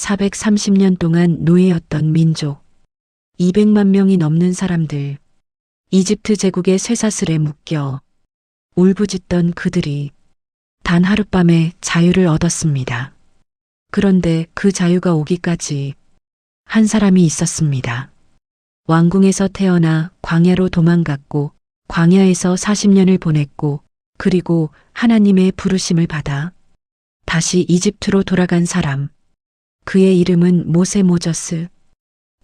430년 동안 노예였던 민족, 200만 명이 넘는 사람들, 이집트 제국의 쇠사슬에 묶여 울부짖던 그들이 단 하룻밤에 자유를 얻었습니다. 그런데 그 자유가 오기까지 한 사람이 있었습니다. 왕궁에서 태어나 광야로 도망갔고 광야에서 40년을 보냈고 그리고 하나님의 부르심을 받아 다시 이집트로 돌아간 사람. 그의 이름은 모세 모저스.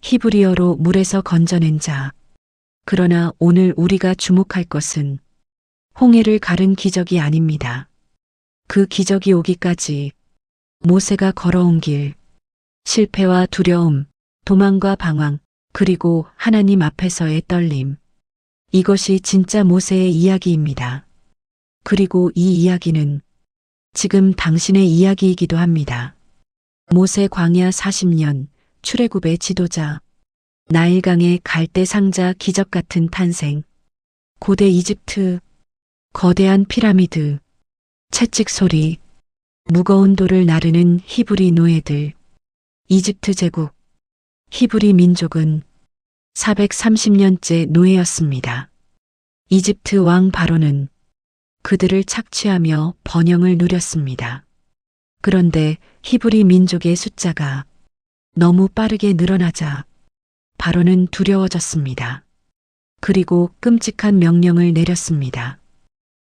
히브리어로 물에서 건져낸 자. 그러나 오늘 우리가 주목할 것은 홍해를 가른 기적이 아닙니다. 그 기적이 오기까지 모세가 걸어온 길, 실패와 두려움, 도망과 방황, 그리고 하나님 앞에서의 떨림. 이것이 진짜 모세의 이야기입니다. 그리고 이 이야기는 지금 당신의 이야기이기도 합니다. 모세 광야 40년, 출애굽의 지도자, 나일강의 갈대 상자 기적 같은 탄생, 고대 이집트, 거대한 피라미드, 채찍 소리, 무거운 돌을 나르는 히브리 노예들, 이집트 제국, 히브리 민족은 430년째 노예였습니다. 이집트 왕 바로는 그들을 착취하며 번영을 누렸습니다. 그런데 히브리 민족의 숫자가 너무 빠르게 늘어나자 바로는 두려워졌습니다. 그리고 끔찍한 명령을 내렸습니다.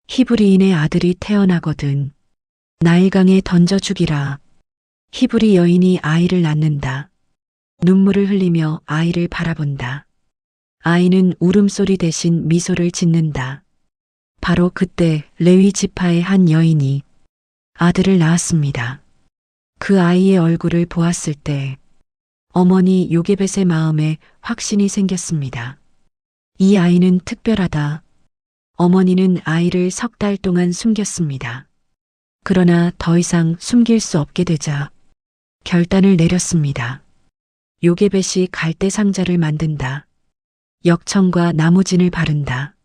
히브리인의 아들이 태어나거든 나일강에 던져 죽이라. 히브리 여인이 아이를 낳는다. 눈물을 흘리며 아이를 바라본다. 아이는 울음소리 대신 미소를 짓는다. 바로 그때 레위 지파의 한 여인이 아들을 낳았습니다. 그 아이의 얼굴을 보았을 때 어머니 요게벳의 마음에 확신이 생겼습니다. 이 아이는 특별하다. 어머니는 아이를 3달 동안 숨겼습니다. 그러나 더 이상 숨길 수 없게 되자 결단을 내렸습니다. 요게벳이 갈대 상자를 만든다. 역청과 나무진을 바른다.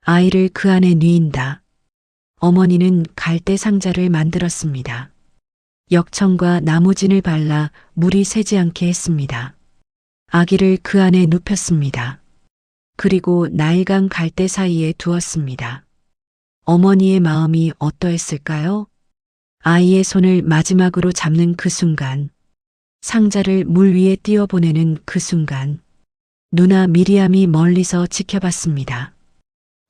아이를 그 안에 뉘인다. 어머니는 갈대 상자를 만들었습니다. 역청과 나무진을 발라 물이 새지 않게 했습니다. 아기를 그 안에 눕혔습니다. 그리고 나일강 갈대 사이에 두었습니다. 어머니의 마음이 어떠했을까요? 아이의 손을 마지막으로 잡는 그 순간, 상자를 물 위에 띄어보내는 그 순간, 누나 미리암이 멀리서 지켜봤습니다.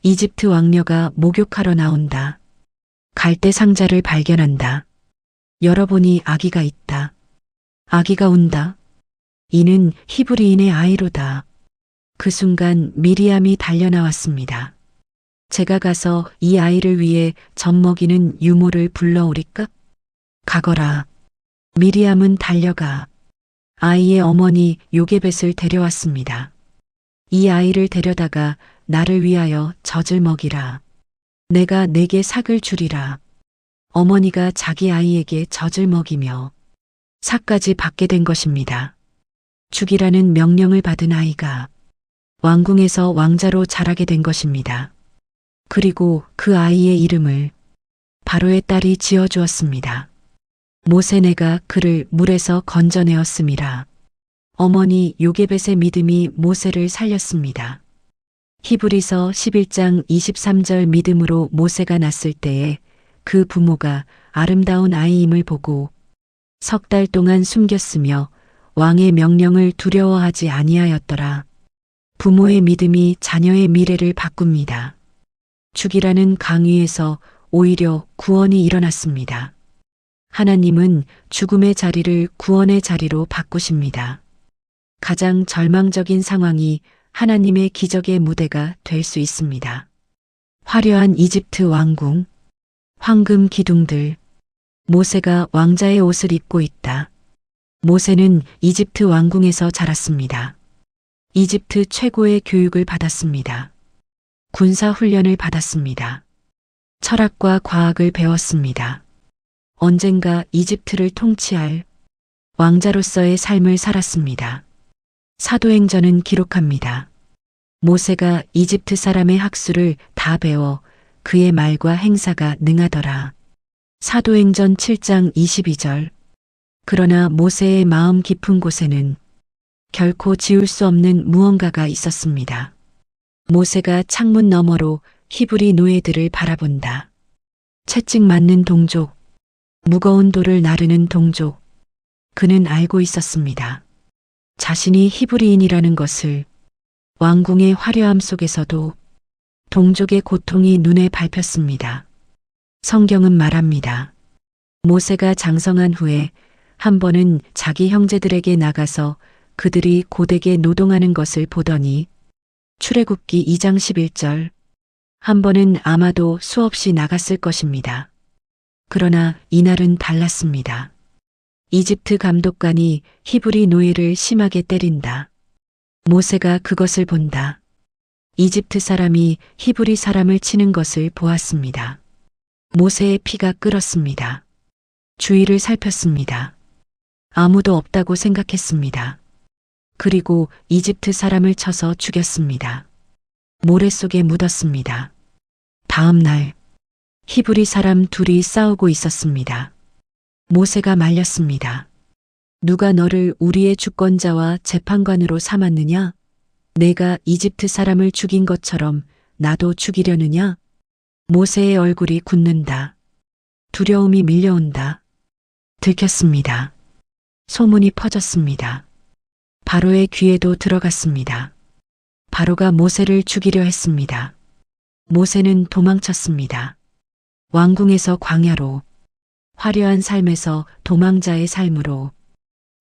이집트 왕녀가 목욕하러 나온다. 갈대 상자를 발견한다. 열어보니 아기가 있다. 아기가 운다. 이는 히브리인의 아이로다. 그 순간 미리암이 달려나왔습니다. 제가 가서 이 아이를 위해 젖먹이는 유모를 불러오리까? 가거라. 미리암은 달려가 아이의 어머니 요게벳을 데려왔습니다. 이 아이를 데려다가 나를 위하여 젖을 먹이라. 내가 내게 삭을 주리라. 어머니가 자기 아이에게 젖을 먹이며 삭까지 받게 된 것입니다. 죽이라는 명령을 받은 아이가 왕궁에서 왕자로 자라게 된 것입니다. 그리고 그 아이의 이름을 바로의 딸이 지어주었습니다. 모세네가 그를 물에서 건져내었음이라. 어머니 요게벳의 믿음이 모세를 살렸습니다. 히브리서 11장 23절 믿음으로 모세가 낳았을 때에 그 부모가 아름다운 아이임을 보고 3달 동안 숨겼으며 왕의 명령을 두려워하지 아니하였더라. 부모의 믿음이 자녀의 미래를 바꿉니다. 죽이라는 강위에서 오히려 구원이 일어났습니다. 하나님은 죽음의 자리를 구원의 자리로 바꾸십니다. 가장 절망적인 상황이 하나님의 기적의 무대가 될 수 있습니다. 화려한 이집트 왕궁, 황금 기둥들, 모세가 왕자의 옷을 입고 있다. 모세는 이집트 왕궁에서 자랐습니다. 이집트 최고의 교육을 받았습니다. 군사 훈련을 받았습니다. 철학과 과학을 배웠습니다. 언젠가 이집트를 통치할 왕자로서의 삶을 살았습니다. 사도행전은 기록합니다. 모세가 이집트 사람의 학술을 다 배워 그의 말과 행사가 능하더라. 사도행전 7장 22절. 그러나 모세의 마음 깊은 곳에는 결코 지울 수 없는 무언가가 있었습니다. 모세가 창문 너머로 히브리 노예들을 바라본다. 채찍 맞는 동족, 무거운 돌을 나르는 동족. 그는 알고 있었습니다. 자신이 히브리인이라는 것을. 왕궁의 화려함 속에서도 동족의 고통이 눈에 밟혔습니다. 성경은 말합니다. 모세가 장성한 후에 한 번은 자기 형제들에게 나가서 그들이 고되게 노동하는 것을 보더니 출애굽기 2장 11절. 한 번은 아마도 수없이 나갔을 것입니다. 그러나 이날은 달랐습니다. 이집트 감독관이 히브리 노예를 심하게 때린다. 모세가 그것을 본다. 이집트 사람이 히브리 사람을 치는 것을 보았습니다. 모세의 피가 끓었습니다. 주위를 살폈습니다. 아무도 없다고 생각했습니다. 그리고 이집트 사람을 쳐서 죽였습니다. 모래 속에 묻었습니다. 다음 날 히브리 사람 둘이 싸우고 있었습니다. 모세가 말렸습니다. 누가 너를 우리의 주권자와 재판관으로 삼았느냐? 내가 이집트 사람을 죽인 것처럼 나도 죽이려느냐? 모세의 얼굴이 굳는다. 두려움이 밀려온다. 들켰습니다. 소문이 퍼졌습니다. 바로의 귀에도 들어갔습니다. 바로가 모세를 죽이려 했습니다. 모세는 도망쳤습니다. 왕궁에서 광야로, 화려한 삶에서 도망자의 삶으로.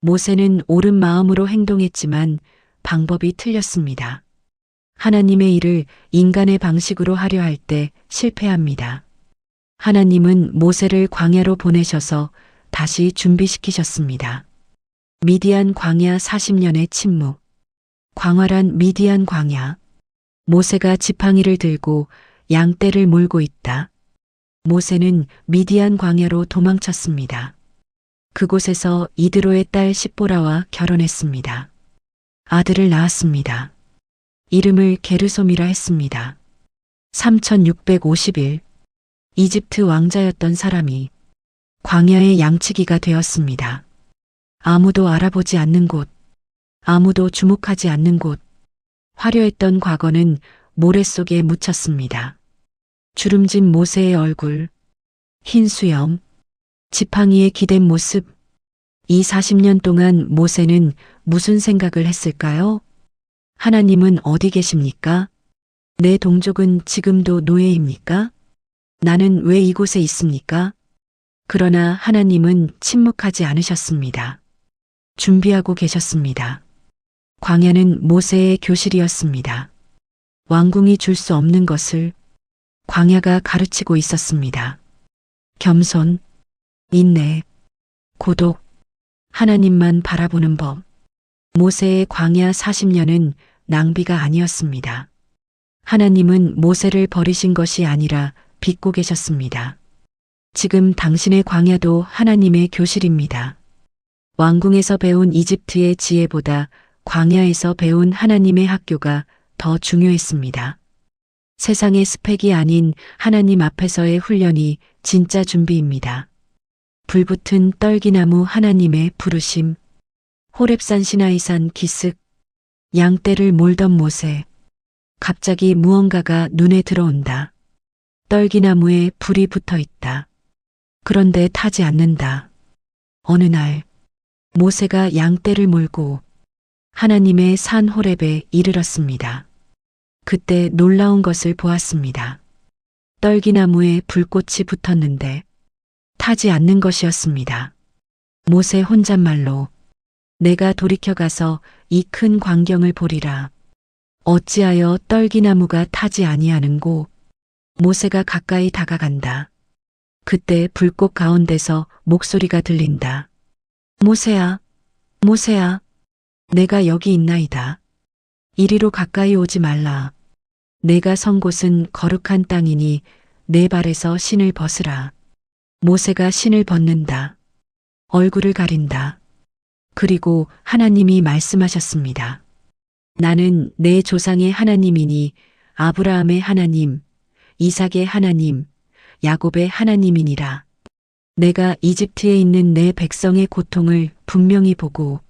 모세는 옳은 마음으로 행동했지만 방법이 틀렸습니다. 하나님의 일을 인간의 방식으로 하려 할 때 실패합니다. 하나님은 모세를 광야로 보내셔서 다시 준비시키셨습니다. 미디안 광야 40년의 침묵. 광활한 미디안 광야. 모세가 지팡이를 들고 양떼를 몰고 있다. 모세는 미디안 광야로 도망쳤습니다. 그곳에서 이드로의 딸 십보라와 결혼했습니다. 아들을 낳았습니다. 이름을 게르솜이라 했습니다. 3650일 이집트 왕자였던 사람이 광야의 양치기가 되었습니다. 아무도 알아보지 않는 곳, 아무도 주목하지 않는 곳. 화려했던 과거는 모래 속에 묻혔습니다. 주름진 모세의 얼굴, 흰 수염, 지팡이에 기댄 모습. 이 40년 동안 모세는 무슨 생각을 했을까요? 하나님은 어디 계십니까? 내 동족은 지금도 노예입니까? 나는 왜 이곳에 있습니까? 그러나 하나님은 침묵하지 않으셨습니다. 준비하고 계셨습니다. 광야는 모세의 교실이었습니다. 왕궁이 줄 수 없는 것을 광야가 가르치고 있었습니다. 겸손, 인내, 고독, 하나님만 바라보는 법. 모세의 광야 40년은 낭비가 아니었습니다. 하나님은 모세를 버리신 것이 아니라 빚고 계셨습니다. 지금 당신의 광야도 하나님의 교실입니다. 왕궁에서 배운 이집트의 지혜보다 광야에서 배운 하나님의 학교가 더 중요했습니다. 세상의 스펙이 아닌 하나님 앞에서의 훈련이 진짜 준비입니다. 불붙은 떨기나무 하나님의 부르심, 호렙산 시나이산 기슭, 양떼를 몰던 모세. 갑자기 무언가가 눈에 들어온다. 떨기나무에 불이 붙어 있다. 그런데 타지 않는다. 어느 날 모세가 양떼를 몰고 하나님의 산 호렙에 이르렀습니다. 그때 놀라운 것을 보았습니다. 떨기나무에 불꽃이 붙었는데 타지 않는 것이었습니다. 모세 혼잣말로 내가 돌이켜 가서 이 큰 광경을 보리라. 어찌하여 떨기나무가 타지 아니하는고. 모세가 가까이 다가간다. 그때 불꽃 가운데서 목소리가 들린다. 모세야, 모세야, 내가 여기 있나이다. 이리로 가까이 오지 말라. 내가 선 곳은 거룩한 땅이니 내 발에서 신을 벗으라. 모세가 신을 벗는다. 얼굴을 가린다. 그리고 하나님이 말씀하셨습니다. 나는 내 조상의 하나님이니 아브라함의 하나님, 이삭의 하나님, 야곱의 하나님이니라. 내가 이집트에 있는 내 백성의 고통을 분명히 보고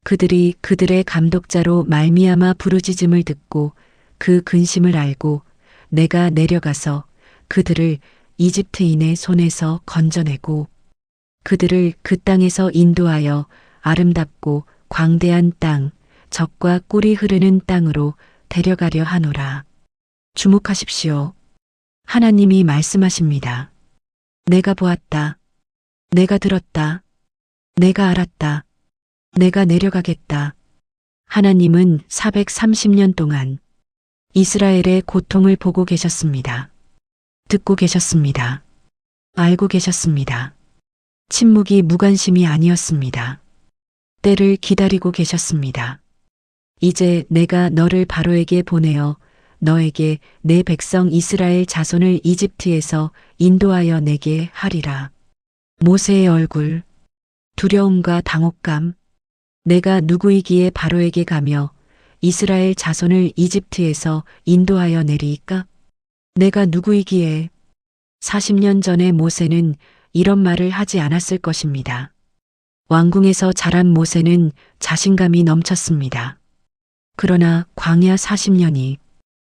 그들이 그들의 감독자로 말미암아 부르짖음을 듣고 그 근심을 알고 내가 내려가서 그들을 이집트인의 손에서 건져내고 그들을 그 땅에서 인도하여 아름답고 광대한 땅, 젖과 꿀이 흐르는 땅으로 데려가려 하노라. 주목하십시오. 하나님이 말씀하십니다. 내가 보았다. 내가 들었다. 내가 알았다. 내가 내려가겠다. 하나님은 430년 동안 이스라엘의 고통을 보고 계셨습니다. 듣고 계셨습니다. 알고 계셨습니다. 침묵이 무관심이 아니었습니다. 때를 기다리고 계셨습니다. 이제 내가 너를 바로에게 보내어 너에게 내 백성 이스라엘 자손을 이집트에서 인도하여 내게 하리라. 모세의 얼굴, 두려움과 당혹감, 내가 누구이기에 바로에게 가며 이스라엘 자손을 이집트에서 인도하여 내리이까? 내가 누구이기에 40년 전에 모세는 이런 말을 하지 않았을 것입니다. 왕궁에서 자란 모세는 자신감이 넘쳤습니다. 그러나 광야 40년이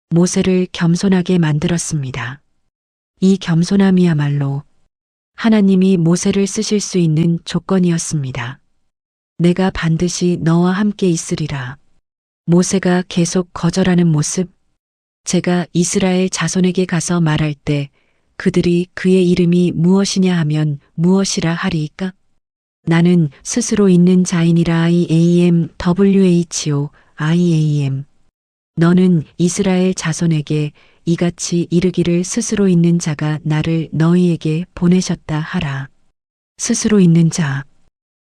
모세를 겸손하게 만들었습니다. 이 겸손함이야말로 하나님이 모세를 쓰실 수 있는 조건이었습니다. 내가 반드시 너와 함께 있으리라. 모세가 계속 거절하는 모습, 제가 이스라엘 자손에게 가서 말할 때 그들이 그의 이름이 무엇이냐 하면 무엇이라 하리이까? 나는 스스로 있는 자인이라 IAM. 너는 이스라엘 자손에게 이같이 이르기를 스스로 있는 자가 나를 너희에게 보내셨다 하라. 스스로 있는 자.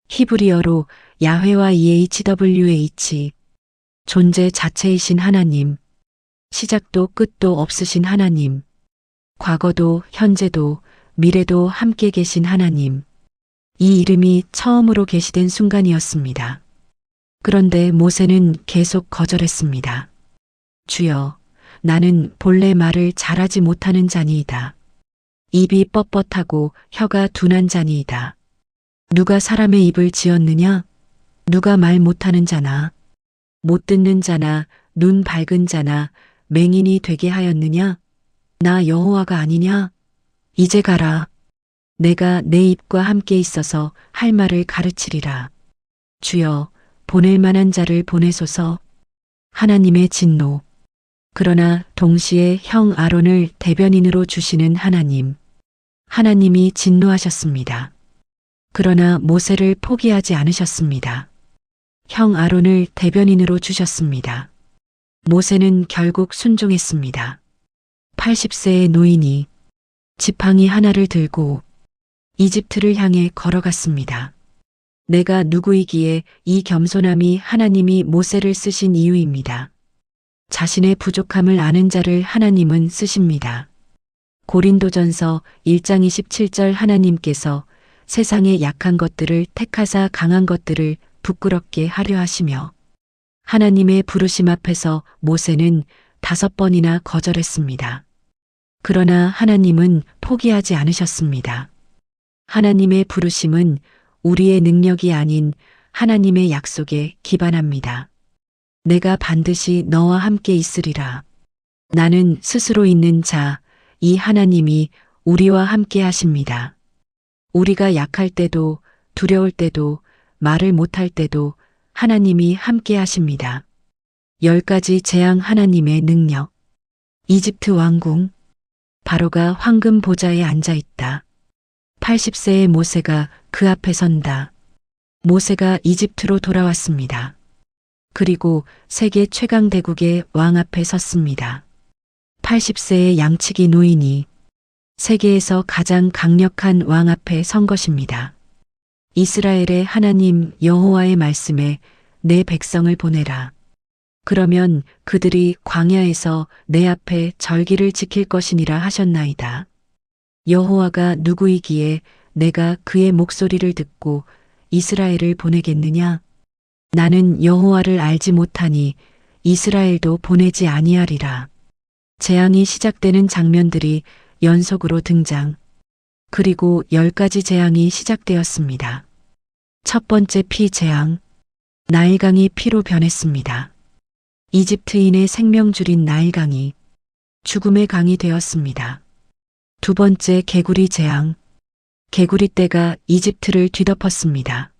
히브리어로 야훼와 EHWH. 존재 자체이신 하나님. 시작도 끝도 없으신 하나님. 과거도 현재도 미래도 함께 계신 하나님. 이 이름이 처음으로 게시된 순간이었습니다. 그런데 모세는 계속 거절했습니다. 주여, 나는 본래 말을 잘하지 못하는 자니이다. 입이 뻣뻣하고 혀가 둔한 자니이다. 누가 사람의 입을 지었느냐? 누가 말 못하는 자나, 못 듣는 자나, 눈 밝은 자나, 맹인이 되게 하였느냐? 나 여호와가 아니냐? 이제 가라. 내가 내 입과 함께 있어서 할 말을 가르치리라. 주여, 보낼 만한 자를 보내소서. 하나님의 진노. 그러나 동시에 형 아론을 대변인으로 주시는 하나님. 하나님이 진노하셨습니다. 그러나 모세를 포기하지 않으셨습니다. 형 아론을 대변인으로 주셨습니다. 모세는 결국 순종했습니다. 80세의 노인이 지팡이 하나를 들고 이집트를 향해 걸어갔습니다. 내가 누구이기에 이 겸손함이 하나님이 모세를 쓰신 이유입니다. 자신의 부족함을 아는 자를 하나님은 쓰십니다. 고린도전서 1장 27절 하나님께서 세상의 약한 것들을 택하사 강한 것들을 부끄럽게 하려 하시며 하나님의 부르심 앞에서 모세는 5번이나 거절했습니다. 그러나 하나님은 포기하지 않으셨습니다. 하나님의 부르심은 우리의 능력이 아닌 하나님의 약속에 기반합니다. 내가 반드시 너와 함께 있으리라. 나는 스스로 있는 자, 이 하나님이 우리와 함께 하십니다. 우리가 약할 때도 두려울 때도 말을 못할 때도 하나님이 함께 하십니다. 10가지 재앙 하나님의 능력. 이집트 왕궁. 바로가 황금 보좌에 앉아 있다. 80세의 모세가 그 앞에 선다. 모세가 이집트로 돌아왔습니다. 그리고 세계 최강 대국의 왕 앞에 섰습니다. 80세의 양치기 노인이 세계에서 가장 강력한 왕 앞에 선 것입니다. 이스라엘의 하나님 여호와의 말씀에 내 백성을 보내라. 그러면 그들이 광야에서 내 앞에 절기를 지킬 것이니라 하셨나이다. 여호와가 누구이기에 내가 그의 목소리를 듣고 이스라엘을 보내겠느냐? 나는 여호와를 알지 못하니 이스라엘도 보내지 아니하리라. 재앙이 시작되는 장면들이 연속으로 등장. 그리고 10가지 재앙이 시작되었습니다. 첫 번째 피 재앙. 나일강이 피로 변했습니다. 이집트인의 생명줄인 나일강이 죽음의 강이 되었습니다. 두 번째 개구리 재앙. 개구리 떼가 이집트를 뒤덮었습니다.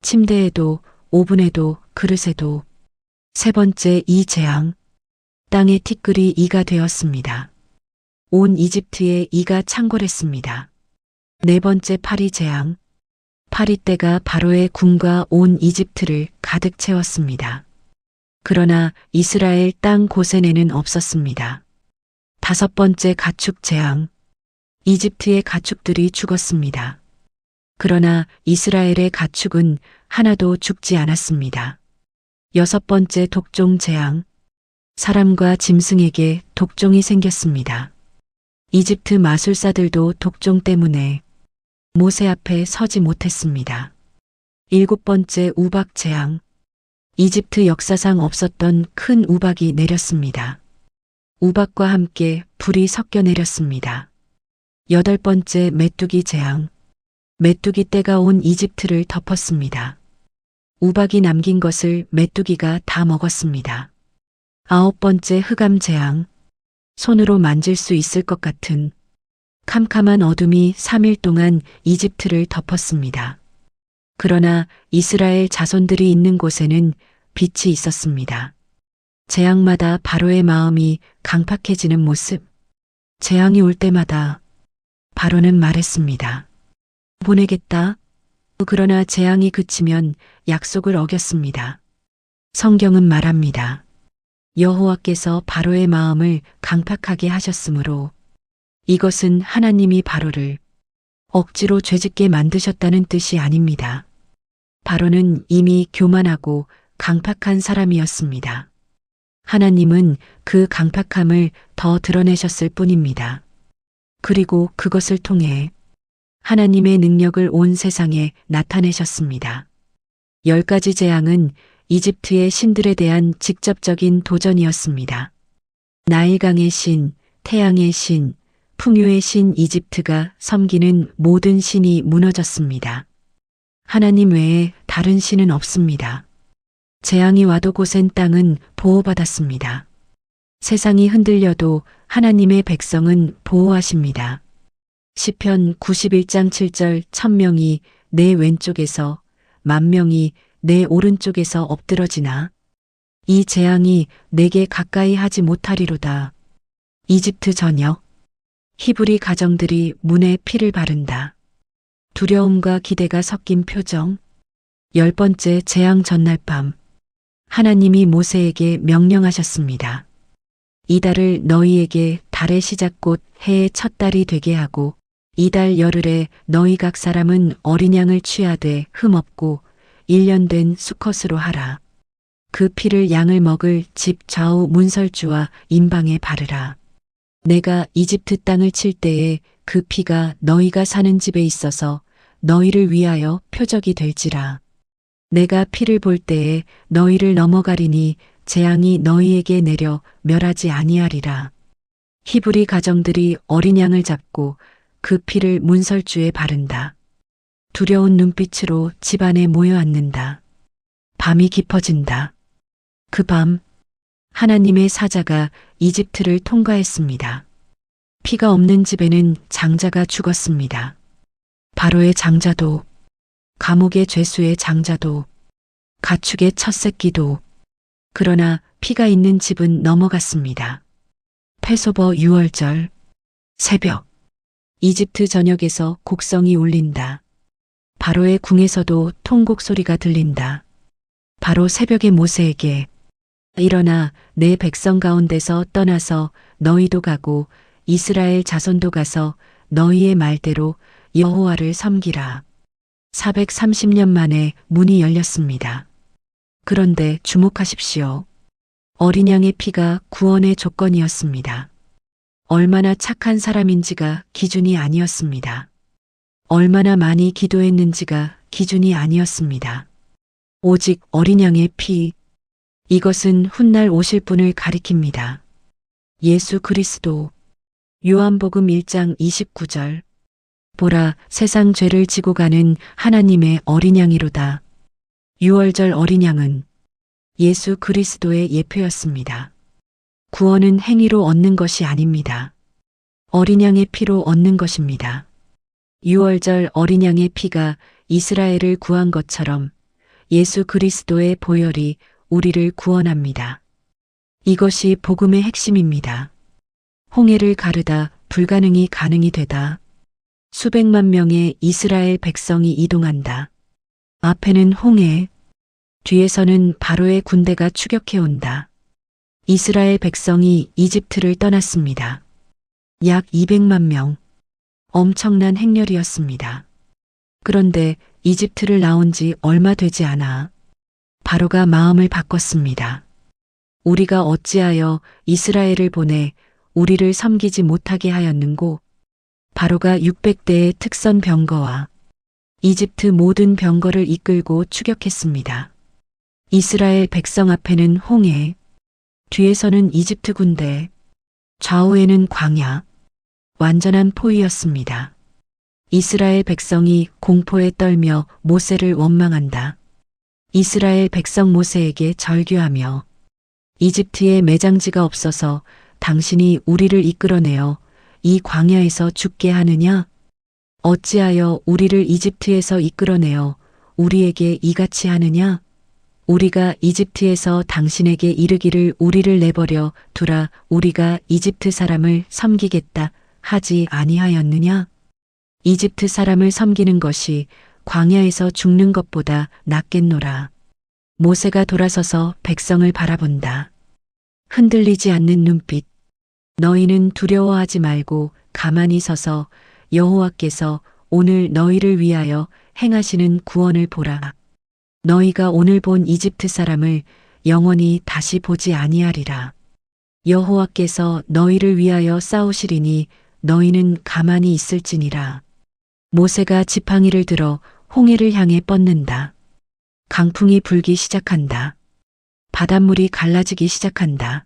침대에도, 오븐에도, 그릇에도. 세 번째 이 재앙. 땅의 티끌이 이가 되었습니다. 온 이집트에 이가 창궐했습니다. 네 번째 파리 재앙. 파리떼가 바로의 궁과 온 이집트를 가득 채웠습니다. 그러나 이스라엘 땅 고센에는 없었습니다. 다섯 번째 가축 재앙. 이집트의 가축들이 죽었습니다. 그러나 이스라엘의 가축은 하나도 죽지 않았습니다. 여섯 번째 독종 재앙. 사람과 짐승에게 독종이 생겼습니다. 이집트 마술사들도 독종 때문에 모세 앞에 서지 못했습니다. 일곱 번째 우박 재앙. 이집트 역사상 없었던 큰 우박이 내렸습니다. 우박과 함께 불이 섞여 내렸습니다. 여덟 번째 메뚜기 재앙. 메뚜기 떼가 온 이집트를 덮었습니다. 우박이 남긴 것을 메뚜기가 다 먹었습니다. 아홉 번째 흑암 재앙. 손으로 만질 수 있을 것 같은 캄캄한 어둠이 3일 동안 이집트를 덮었습니다. 그러나 이스라엘 자손들이 있는 곳에는 빛이 있었습니다. 재앙마다 바로의 마음이 강팍해지는 모습. 재앙이 올 때마다 바로는 말했습니다. 보내겠다. 그러나 재앙이 그치면 약속을 어겼습니다. 성경은 말합니다. 여호와께서 바로의 마음을 강팍하게 하셨으므로 이것은 하나님이 바로를 억지로 죄짓게 만드셨다는 뜻이 아닙니다. 바로는 이미 교만하고 강팍한 사람이었습니다. 하나님은 그 강팍함을 더 드러내셨을 뿐입니다. 그리고 그것을 통해 하나님의 능력을 온 세상에 나타내셨습니다. 10가지 재앙은 이집트의 신들에 대한 직접적인 도전이었습니다. 나일강의 신, 태양의 신, 풍요의 신 이집트가 섬기는 모든 신이 무너졌습니다. 하나님 외에 다른 신은 없습니다. 재앙이 와도 고센 땅은 보호받았습니다. 세상이 흔들려도 하나님의 백성은 보호하십니다. 시편 91장 7절 1000명이 내 왼쪽에서 10,000명이 내 오른쪽에서 엎드러지나 이 재앙이 내게 가까이 하지 못하리로다. 이집트 전역. 히브리 가정들이 문에 피를 바른다. 두려움과 기대가 섞인 표정. 10번째 재앙 전날 밤. 하나님이 모세에게 명령하셨습니다. 이달을 너희에게 달의 시작곧 해의 첫 달이 되게 하고 이달 열흘에 너희 각 사람은 어린 양을 취하되 흠없고 1년 된 수컷으로 하라. 그 피를 양을 먹을 집 좌우 문설주와 임방에 바르라. 내가 이집트 땅을 칠 때에 그 피가 너희가 사는 집에 있어서 너희를 위하여 표적이 될지라. 내가 피를 볼 때에 너희를 넘어가리니 재앙이 너희에게 내려 멸하지 아니하리라. 히브리 가정들이 어린 양을 잡고 그 피를 문설주에 바른다. 두려운 눈빛으로 집안에 모여 앉는다. 밤이 깊어진다. 그 밤 하나님의 사자가 이집트를 통과했습니다. 피가 없는 집에는 장자가 죽었습니다. 바로의 장자도, 감옥의 죄수의 장자도, 가축의 첫 새끼도. 그러나 피가 있는 집은 넘어갔습니다. 패소버 6월절 새벽. 이집트 전역에서 곡성이 울린다. 바로의 궁에서도 통곡 소리가 들린다. 바로 새벽에 모세에게 일어나 내 백성 가운데서 떠나서 너희도 가고 이스라엘 자손도 가서 너희의 말대로 여호와를 섬기라. 430년 만에 문이 열렸습니다. 그런데 주목하십시오. 어린 양의 피가 구원의 조건이었습니다. 얼마나 착한 사람인지가 기준이 아니었습니다. 얼마나 많이 기도했는지가 기준이 아니었습니다. 오직 어린 양의 피, 이것은 훗날 오실 분을 가리킵니다. 예수 그리스도. 요한복음 1장 29절. 보라, 세상 죄를 지고 가는 하나님의 어린 양이로다. 유월절 어린 양은 예수 그리스도의 예표였습니다. 구원은 행위로 얻는 것이 아닙니다. 어린 양의 피로 얻는 것입니다. 유월절 어린 양의 피가 이스라엘을 구한 것처럼 예수 그리스도의 보혈이 우리를 구원합니다. 이것이 복음의 핵심입니다. 홍해를 가르다 불가능이 가능이 되다. 수백만 명의 이스라엘 백성이 이동한다. 앞에는 홍해, 뒤에서는 바로의 군대가 추격해 온다. 이스라엘 백성이 이집트를 떠났습니다. 약 200만 명. 엄청난 행렬이었습니다. 그런데 이집트를 나온 지 얼마 되지 않아 바로가 마음을 바꿨습니다. 우리가 어찌하여 이스라엘을 보내 우리를 섬기지 못하게 하였는고? 바로가 600대의 특선 병거와 이집트 모든 병거를 이끌고 추격했습니다. 이스라엘 백성 앞에는 홍해, 뒤에서는 이집트 군대, 좌우에는 광야, 완전한 포위였습니다. 이스라엘 백성이 공포에 떨며 모세를 원망한다. 이스라엘 백성 모세에게 절규하며 이집트에 매장지가 없어서 당신이 우리를 이끌어내어 이 광야에서 죽게 하느냐? 어찌하여 우리를 이집트에서 이끌어내어 우리에게 이같이 하느냐? 우리가 이집트에서 당신에게 이르기를 우리를 내버려 두라, 우리가 이집트 사람을 섬기겠다 하지 아니하였느냐? 이집트 사람을 섬기는 것이 광야에서 죽는 것보다 낫겠노라. 모세가 돌아서서 백성을 바라본다. 흔들리지 않는 눈빛. 너희는 두려워하지 말고 가만히 서서 여호와께서 오늘 너희를 위하여 행하시는 구원을 보라. 너희가 오늘 본 이집트 사람을 영원히 다시 보지 아니하리라. 여호와께서 너희를 위하여 싸우시리니 너희는 가만히 있을지니라. 모세가 지팡이를 들어 홍해를 향해 뻗는다. 강풍이 불기 시작한다. 바닷물이 갈라지기 시작한다.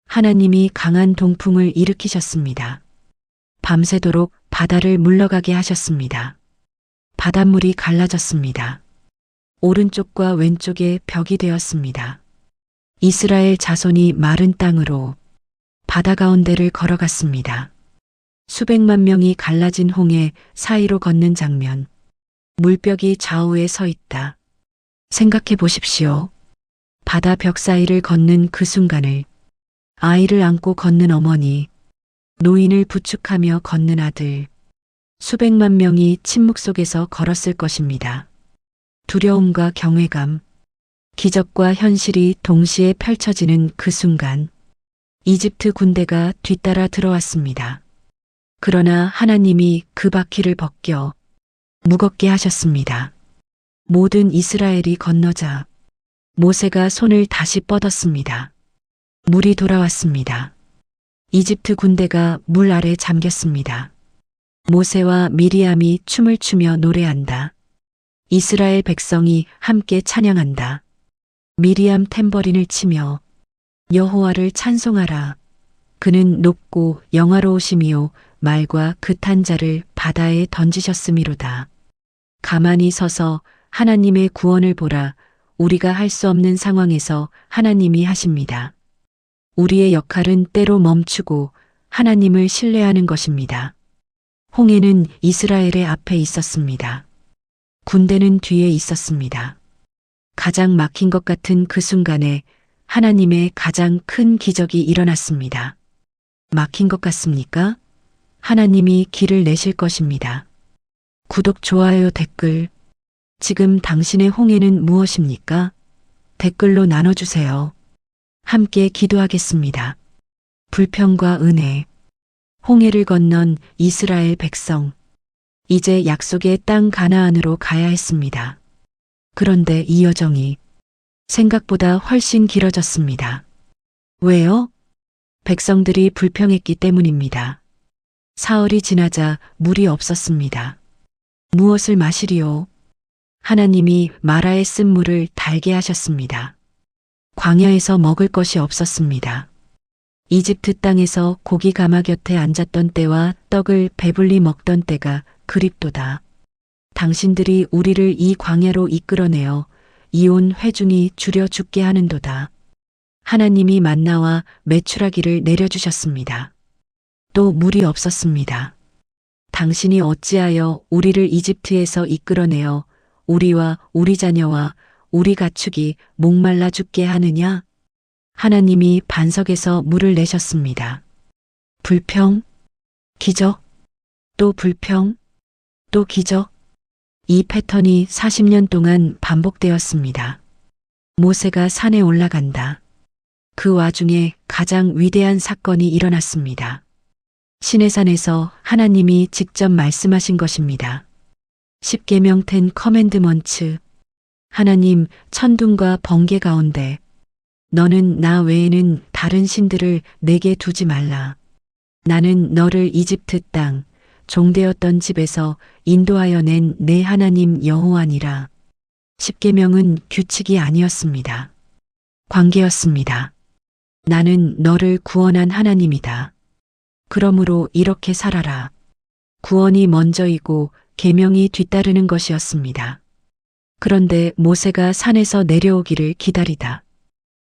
하나님이 강한 동풍을 일으키셨습니다. 밤새도록 바다를 물러가게 하셨습니다. 바닷물이 갈라졌습니다. 오른쪽과 왼쪽에 벽이 되었습니다. 이스라엘 자손이 마른 땅으로 바다 가운데를 걸어갔습니다. 수백만 명이 갈라진 홍해 사이로 걷는 장면. 물벽이 좌우에 서 있다. 생각해 보십시오. 바다 벽 사이를 걷는 그 순간을, 아이를 안고 걷는 어머니, 노인을 부축하며 걷는 아들, 수백만 명이 침묵 속에서 걸었을 것입니다. 두려움과 경외감, 기적과 현실이 동시에 펼쳐지는 그 순간, 이집트 군대가 뒤따라 들어왔습니다. 그러나 하나님이 그 바퀴를 벗겨 무겁게 하셨습니다. 모든 이스라엘이 건너자 모세가 손을 다시 뻗었습니다. 물이 돌아왔습니다. 이집트 군대가 물 아래 잠겼습니다. 모세와 미리암이 춤을 추며 노래한다. 이스라엘 백성이 함께 찬양한다. 미리암 탬버린을 치며 여호와를 찬송하라. 그는 높고 영화로우심이요 말과 그 탄 자를 바다에 던지셨음이로다. 가만히 서서 하나님의 구원을 보라. 우리가 할 수 없는 상황에서 하나님이 하십니다. 우리의 역할은 때로 멈추고 하나님을 신뢰하는 것입니다. 홍해는 이스라엘의 앞에 있었습니다. 군대는 뒤에 있었습니다. 가장 막힌 것 같은 그 순간에 하나님의 가장 큰 기적이 일어났습니다. 막힌 것 같습니까? 하나님이 길을 내실 것입니다. 구독, 좋아요, 댓글. 지금 당신의 홍해는 무엇입니까? 댓글로 나눠주세요. 함께 기도하겠습니다. 불평과 은혜. 홍해를 건넌 이스라엘 백성. 이제 약속의 땅 가나안으로 가야 했습니다. 그런데 이 여정이 생각보다 훨씬 길어졌습니다. 왜요? 백성들이 불평했기 때문입니다. 사흘이 지나자 물이 없었습니다. 무엇을 마시리요? 하나님이 마라의 쓴물을 달게 하셨습니다. 광야에서 먹을 것이 없었습니다. 이집트 땅에서 고기 가마 곁에 앉았던 때와 떡을 배불리 먹던 때가 그립도다. 당신들이 우리를 이 광야로 이끌어내어 이온 회중이 줄여 죽게 하는도다. 하나님이 만나와 메추라기를 내려주셨습니다. 또 물이 없었습니다. 당신이 어찌하여 우리를 이집트에서 이끌어내어 우리와 우리 자녀와 우리 가축이 목말라 죽게 하느냐? 하나님이 반석에서 물을 내셨습니다. 불평, 기적, 또 불평, 또 기적. 이 패턴이 40년 동안 반복되었습니다. 모세가 산에 올라간다. 그 와중에 가장 위대한 사건이 일어났습니다. 시내산에서 하나님이 직접 말씀하신 것입니다. 십계명 10 커맨드먼츠. 하나님, 천둥과 번개 가운데 너는 나 외에는 다른 신들을 내게 두지 말라. 나는 너를 이집트 땅 종되었던 집에서 인도하여 낸 내 하나님 여호와니라. 십계명은 규칙이 아니었습니다. 관계였습니다. 나는 너를 구원한 하나님이다. 그러므로 이렇게 살아라. 구원이 먼저이고 계명이 뒤따르는 것이었습니다. 그런데 모세가 산에서 내려오기를 기다리다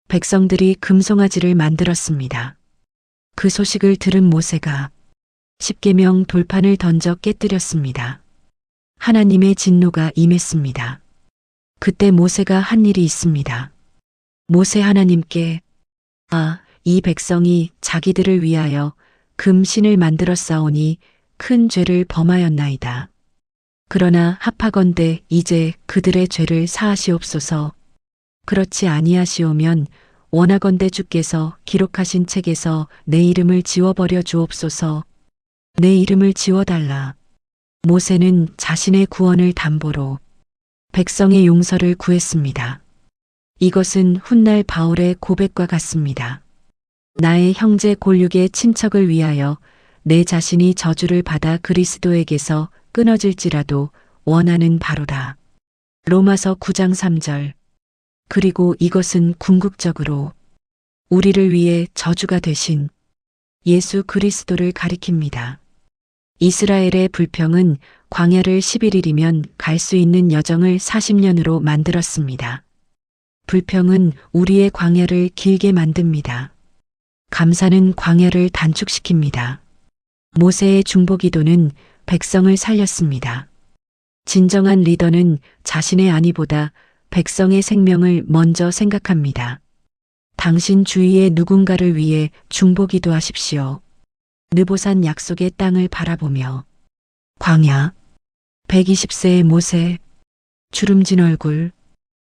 백성들이 금송아지를 만들었습니다. 그 소식을 들은 모세가 십계명 돌판을 던져 깨뜨렸습니다. 하나님의 진노가 임했습니다. 그때 모세가 한 일이 있습니다. 모세 하나님께 이 백성이 자기들을 위하여 금신을 만들어 싸우니 큰 죄를 범하였나이다. 그러나 합하건대 이제 그들의 죄를 사하시옵소서. 그렇지 아니하시오면 원하건대 주께서 기록하신 책에서 내 이름을 지워버려 주옵소서. 내 이름을 지워달라. 모세는 자신의 구원을 담보로 백성의 용서를 구했습니다. 이것은 훗날 바울의 고백과 같습니다. 나의 형제 골육의 친척을 위하여 내 자신이 저주를 받아 그리스도에게서 끊어질지라도 원하는 바로다. 로마서 9장 3절. 그리고 이것은 궁극적으로 우리를 위해 저주가 되신 예수 그리스도를 가리킵니다. 이스라엘의 불평은 광야를 11일이면 갈 수 있는 여정을 40년으로 만들었습니다. 불평은 우리의 광야를 길게 만듭니다. 감사는 광야를 단축시킵니다. 모세의 중보기도는 백성을 살렸습니다. 진정한 리더는 자신의 안위보다 백성의 생명을 먼저 생각합니다. 당신 주위의 누군가를 위해 중보기도하십시오. 느보산 약속의 땅을 바라보며 광야 120세의 모세 주름진 얼굴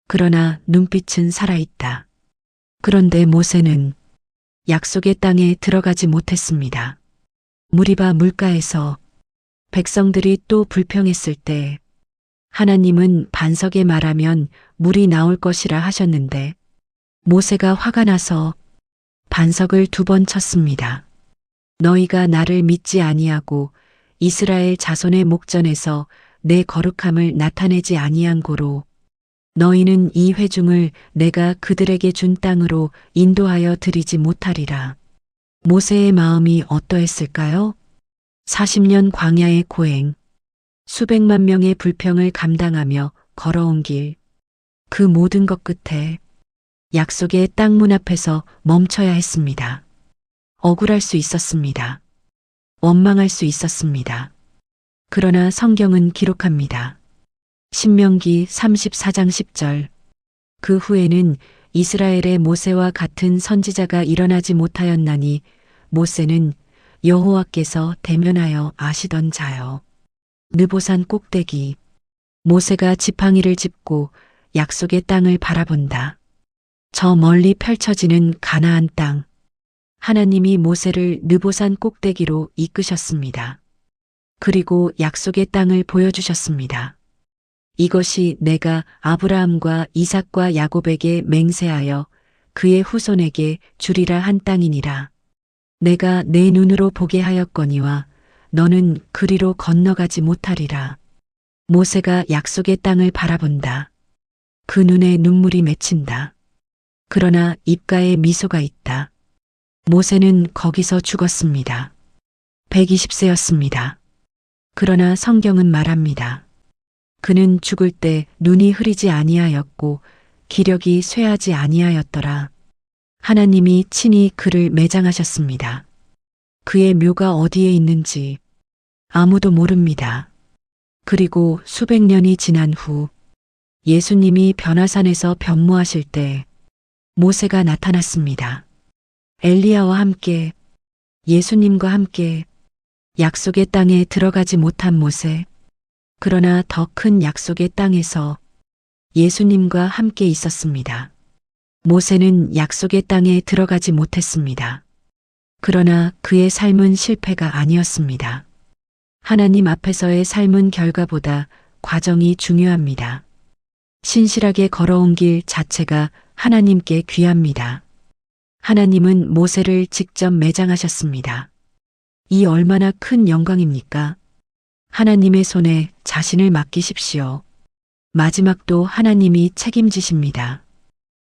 그러나 눈빛은 살아있다. 그런데 모세는 약속의 땅에 들어가지 못했습니다. 무리바 물가에서 백성들이 또 불평했을 때 하나님은 반석에 말하면 물이 나올 것이라 하셨는데 모세가 화가 나서 반석을 2번 쳤습니다. 너희가 나를 믿지 아니하고 이스라엘 자손의 목전에서 내 거룩함을 나타내지 아니한 고로 너희는 이 회중을 내가 그들에게 준 땅으로 인도하여 드리지 못하리라. 모세의 마음이 어떠했을까요? 40년 광야의 고행, 수백만 명의 불평을 감당하며 걸어온 길, 그 모든 것 끝에 약속의 땅 문 앞에서 멈춰야 했습니다. 억울할 수 있었습니다. 원망할 수 있었습니다. 그러나 성경은 기록합니다. 신명기 34장 10절. 그 후에는 이스라엘의 모세와 같은 선지자가 일어나지 못하였나니 모세는 여호와께서 대면하여 아시던 자요. 느보산 꼭대기. 모세가 지팡이를 짚고 약속의 땅을 바라본다. 저 멀리 펼쳐지는 가나안 땅. 하나님이 모세를 느보산 꼭대기로 이끄셨습니다. 그리고 약속의 땅을 보여주셨습니다. 이것이 내가 아브라함과 이삭과 야곱에게 맹세하여 그의 후손에게 주리라 한 땅이니라. 내가 내 눈으로 보게 하였거니와 너는 그리로 건너가지 못하리라. 모세가 약속의 땅을 바라본다. 그 눈에 눈물이 맺힌다. 그러나 입가에 미소가 있다. 모세는 거기서 죽었습니다. 120세였습니다. 그러나 성경은 말합니다. 그는 죽을 때 눈이 흐리지 아니하였고 기력이 쇠하지 아니하였더라. 하나님이 친히 그를 매장하셨습니다. 그의 묘가 어디에 있는지 아무도 모릅니다. 그리고 수백 년이 지난 후 예수님이 변화산에서 변모하실 때 모세가 나타났습니다. 엘리야와 함께, 예수님과 함께 약속의 땅에 들어가지 못한 모세, 그러나 더 큰 약속의 땅에서 예수님과 함께 있었습니다. 모세는 약속의 땅에 들어가지 못했습니다. 그러나 그의 삶은 실패가 아니었습니다. 하나님 앞에서의 삶은 결과보다 과정이 중요합니다. 신실하게 걸어온 길 자체가 하나님께 귀합니다. 하나님은 모세를 직접 매장하셨습니다. 이 얼마나 큰 영광입니까? 하나님의 손에 자신을 맡기십시오. 마지막도 하나님이 책임지십니다.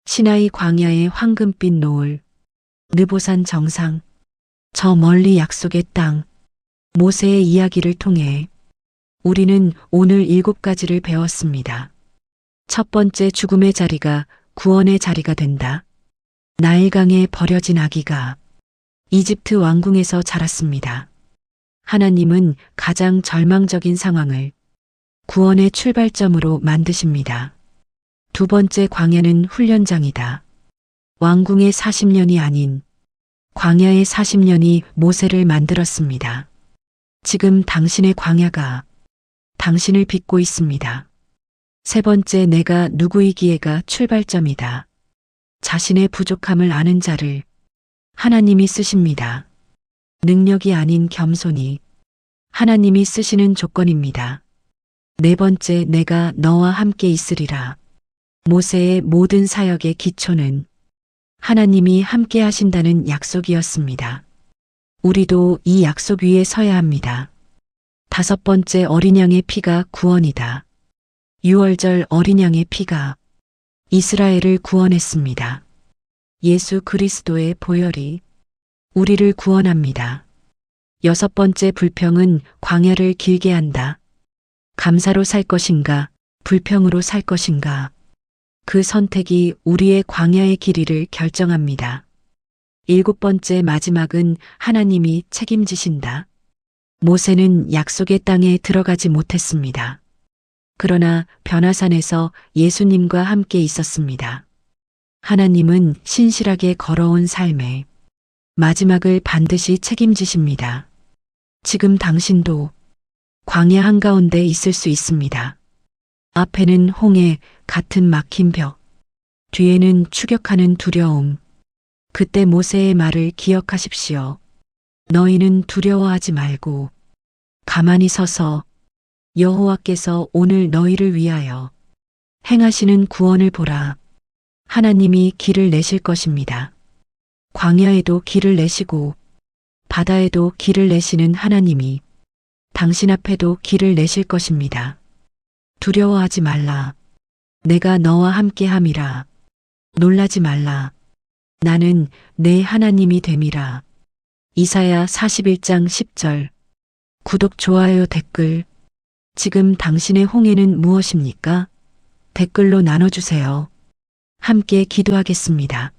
시나이 광야의 황금빛 노을, 느보산 정상, 저 멀리 약속의 땅, 모세의 이야기를 통해 우리는 오늘 7가지를 배웠습니다. 첫 번째, 죽음의 자리가 구원의 자리가 된다. 나일강에 버려진 아기가 이집트 왕궁에서 자랐습니다. 하나님은 가장 절망적인 상황을 구원의 출발점으로 만드십니다. 두 번째, 광야는 훈련장이다. 왕궁의 40년이 아닌 광야의 40년이 모세를 만들었습니다. 지금 당신의 광야가 당신을 빚고 있습니다. 세 번째, 내가 누구이기에가 출발점이다. 자신의 부족함을 아는 자를 하나님이 쓰십니다. 능력이 아닌 겸손이 하나님이 쓰시는 조건입니다. 네 번째, 내가 너와 함께 있으리라. 모세의 모든 사역의 기초는 하나님이 함께 하신다는 약속이었습니다. 우리도 이 약속 위에 서야 합니다. 다섯 번째, 어린 양의 피가 구원이다. 유월절 어린 양의 피가 이스라엘을 구원했습니다. 예수 그리스도의 보혈이 우리를 구원합니다. 여섯 번째, 불평은 광야를 길게 한다. 감사로 살 것인가, 불평으로 살 것인가. 그 선택이 우리의 광야의 길이를 결정합니다. 일곱 번째, 마지막은 하나님이 책임지신다. 모세는 약속의 땅에 들어가지 못했습니다. 그러나 변화산에서 예수님과 함께 있었습니다. 하나님은 신실하게 걸어온 삶에 마지막을 반드시 책임지십니다. 지금 당신도 광야 한가운데 있을 수 있습니다. 앞에는 홍해 같은 막힌 벽, 뒤에는 추격하는 두려움. 그때 모세의 말을 기억하십시오. 너희는 두려워하지 말고 가만히 서서 여호와께서 오늘 너희를 위하여 행하시는 구원을 보라. 하나님이 길을 내실 것입니다. 광야에도 길을 내시고 바다에도 길을 내시는 하나님이 당신 앞에도 길을 내실 것입니다. 두려워하지 말라. 내가 너와 함께 함이라. 놀라지 말라. 나는 내 하나님이 됨이라. 이사야 41장 10절. 구독, 좋아요, 댓글. 지금 당신의 홍해는 무엇입니까? 댓글로 나눠주세요. 함께 기도하겠습니다.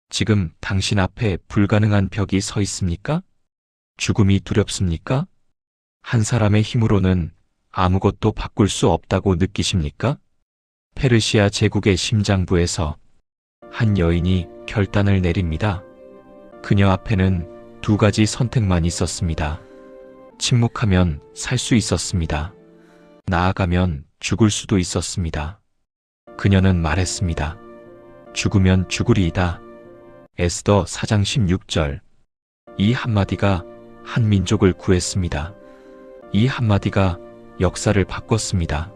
지금 당신 앞에 불가능한 벽이 서 있습니까? 죽음이 두렵습니까? 한 사람의 힘으로는 아무것도 바꿀 수 없다고 느끼십니까? 페르시아 제국의 심장부에서 한 여인이 결단을 내립니다. 그녀 앞에는 두 가지 선택만 있었습니다. 침묵하면 살 수 있었습니다. 나아가면 죽을 수도 있었습니다. 그녀는 말했습니다. 죽으면 죽으리이다. 에스더 4장 16절. 이 한마디가 한 민족을 구했습니다. 이 한마디가 역사를 바꿨습니다.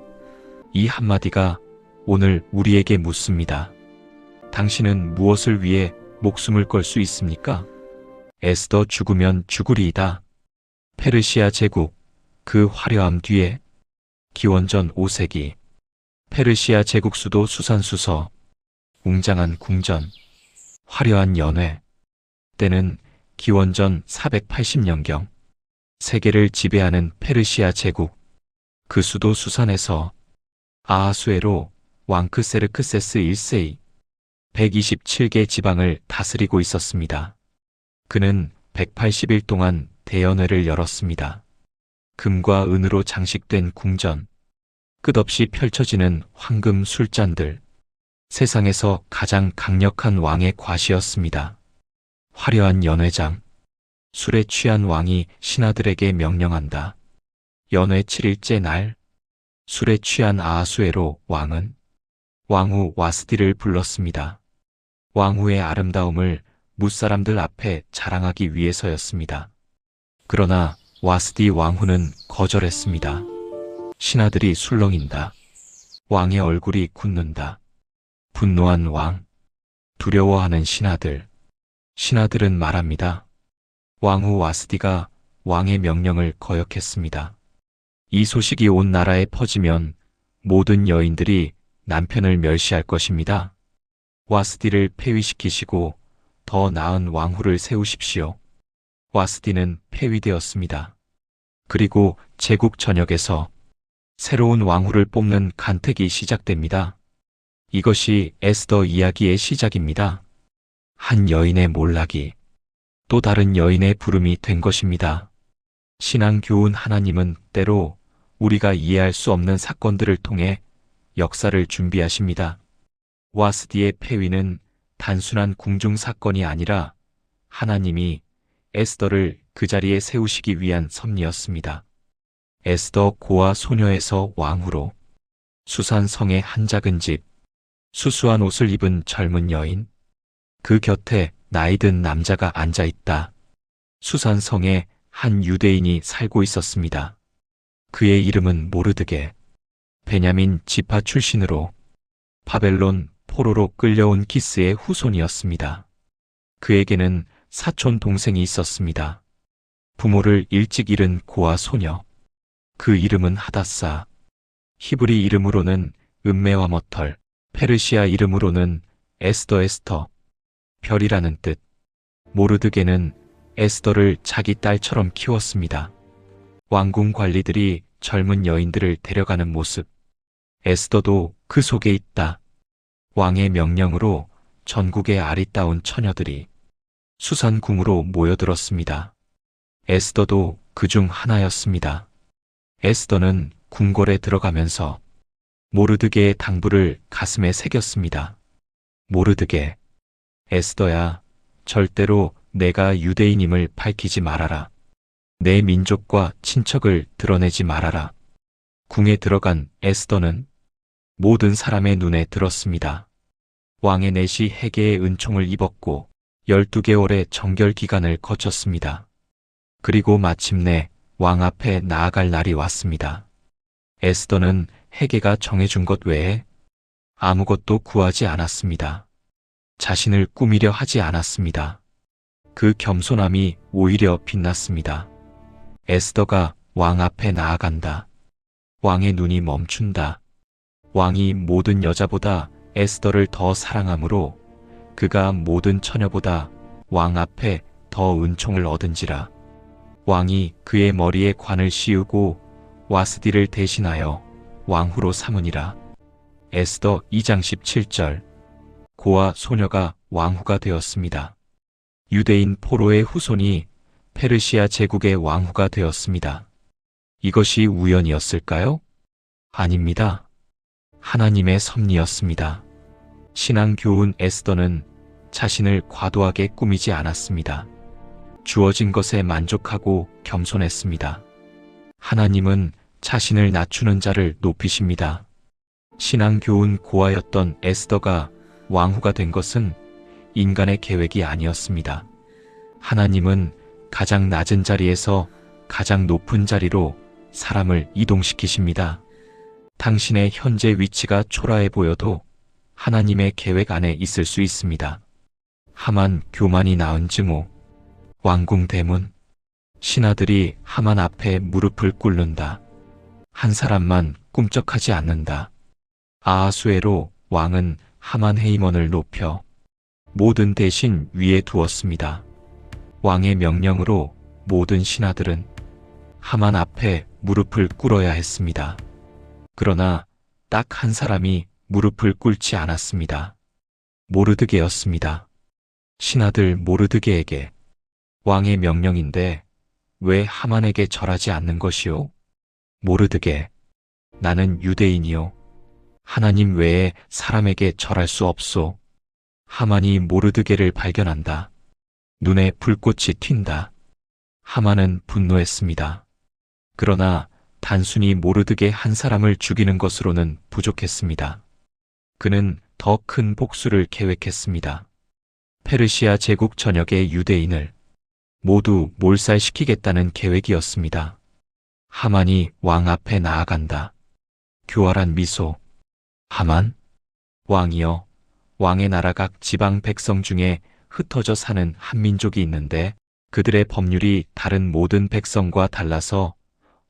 이 한마디가 오늘 우리에게 묻습니다. 당신은 무엇을 위해 목숨을 걸 수 있습니까? 에스더 죽으면 죽으리이다. 페르시아 제국, 그 화려함 뒤에 기원전 5세기 페르시아 제국 수도 수산수서, 웅장한 궁전, 화려한 연회. 때는 기원전 480년경. 세계를 지배하는 페르시아 제국. 그 수도 수산에서 아하수에로 왕 크세르크세스 1세이 127개 지방을 다스리고 있었습니다. 그는 180일 동안 대연회를 열었습니다. 금과 은으로 장식된 궁전, 끝없이 펼쳐지는 황금 술잔들, 세상에서 가장 강력한 왕의 과시였습니다. 화려한 연회장, 술에 취한 왕이 신하들에게 명령한다. 연회 7일째 날, 술에 취한 아하수에로 왕은 왕후 와스디를 불렀습니다. 왕후의 아름다움을 무사람들 앞에 자랑하기 위해서였습니다. 그러나 와스디 왕후는 거절했습니다. 신하들이 술렁인다. 왕의 얼굴이 굳는다. 분노한 왕, 두려워하는 신하들. 신하들은 말합니다. 왕후 와스디가 왕의 명령을 거역했습니다. 이 소식이 온 나라에 퍼지면 모든 여인들이 남편을 멸시할 것입니다. 와스디를 폐위시키시고 더 나은 왕후를 세우십시오. 와스디는 폐위되었습니다. 그리고 제국 전역에서 새로운 왕후를 뽑는 간택이 시작됩니다. 이것이 에스더 이야기의 시작입니다. 한 여인의 몰락이 또 다른 여인의 부름이 된 것입니다. 신앙 교훈. 하나님은 때로 우리가 이해할 수 없는 사건들을 통해 역사를 준비하십니다. 와스디의 폐위는 단순한 궁중 사건이 아니라 하나님이 에스더를 그 자리에 세우시기 위한 섭리였습니다. 에스더 고아 소녀에서 왕후로, 수산성의 한 작은 집, 수수한 옷을 입은 젊은 여인, 그 곁에 나이든 남자가 앉아 있다. 수산성에 한 유대인이 살고 있었습니다. 그의 이름은 모르드게. 베냐민 지파 출신으로 바벨론 포로로 끌려온 기스의 후손이었습니다. 그에게는 사촌 동생이 있었습니다. 부모를 일찍 잃은 고아 소녀. 그 이름은 하다사. 히브리 이름으로는 음메와 머털, 페르시아 이름으로는 에스더, 별이라는 뜻. 모르드게는 에스더를 자기 딸처럼 키웠습니다. 왕궁 관리들이 젊은 여인들을 데려가는 모습. 에스더도 그 속에 있다. 왕의 명령으로 전국의 아리따운 처녀들이 수산궁으로 모여들었습니다. 에스더도 그중 하나였습니다. 에스더는 궁궐에 들어가면서 모르드게의 당부를 가슴에 새겼습니다. 모르드게, 에스더야, 절대로 내가 유대인임을 밝히지 말아라. 내 민족과 친척을 드러내지 말아라. 궁에 들어간 에스더는 모든 사람의 눈에 들었습니다. 왕의 넷이 해계의 은총을 입었고 12개월의 정결 기간을 거쳤습니다. 그리고 마침내 왕 앞에 나아갈 날이 왔습니다. 에스더는 해계가 정해준 것 외에 아무것도 구하지 않았습니다. 자신을 꾸미려 하지 않았습니다. 그 겸손함이 오히려 빛났습니다. 에스더가 왕 앞에 나아간다. 왕의 눈이 멈춘다. 왕이 모든 여자보다 에스더를 더 사랑하므로 그가 모든 처녀보다 왕 앞에 더 은총을 얻은지라. 왕이 그의 머리에 관을 씌우고 와스디를 대신하여 왕후로 삼으니라. 에스더 2장 17절. 고아 소녀가 왕후가 되었습니다. 유대인 포로의 후손이 페르시아 제국의 왕후가 되었습니다. 이것이 우연이었을까요? 아닙니다. 하나님의 섭리였습니다. 신앙 교훈. 에스더는 자신을 과도하게 꾸미지 않았습니다. 주어진 것에 만족하고 겸손했습니다. 하나님은 자신을 낮추는 자를 높이십니다. 신앙 교훈. 고아였던 에스더가 왕후가 된 것은 인간의 계획이 아니었습니다. 하나님은 가장 낮은 자리에서 가장 높은 자리로 사람을 이동시키십니다. 당신의 현재 위치가 초라해 보여도 하나님의 계획 안에 있을 수 있습니다. 하만 교만이 낳은 증오. 왕궁 대문. 신하들이 하만 앞에 무릎을 꿇는다. 한 사람만 꿈쩍하지 않는다. 아하수에로 왕은 하만 헤이먼을 높여 모든 대신 위에 두었습니다. 왕의 명령으로 모든 신하들은 하만 앞에 무릎을 꿇어야 했습니다. 그러나 딱 한 사람이 무릎을 꿇지 않았습니다. 모르드게였습니다. 신하들 모르드게에게 왕의 명령인데 왜 하만에게 절하지 않는 것이오? 모르드게, 나는 유대인이요. 하나님 외에 사람에게 절할 수 없소. 하만이 모르드게를 발견한다. 눈에 불꽃이 튄다. 하만은 분노했습니다. 그러나 단순히 모르드게 한 사람을 죽이는 것으로는 부족했습니다. 그는 더 큰 복수를 계획했습니다. 페르시아 제국 전역의 유대인을 모두 몰살시키겠다는 계획이었습니다. 하만이 왕 앞에 나아간다. 교활한 미소. 하만? 왕이여, 왕의 나라 각 지방 백성 중에 흩어져 사는 한 민족이 있는데 그들의 법률이 다른 모든 백성과 달라서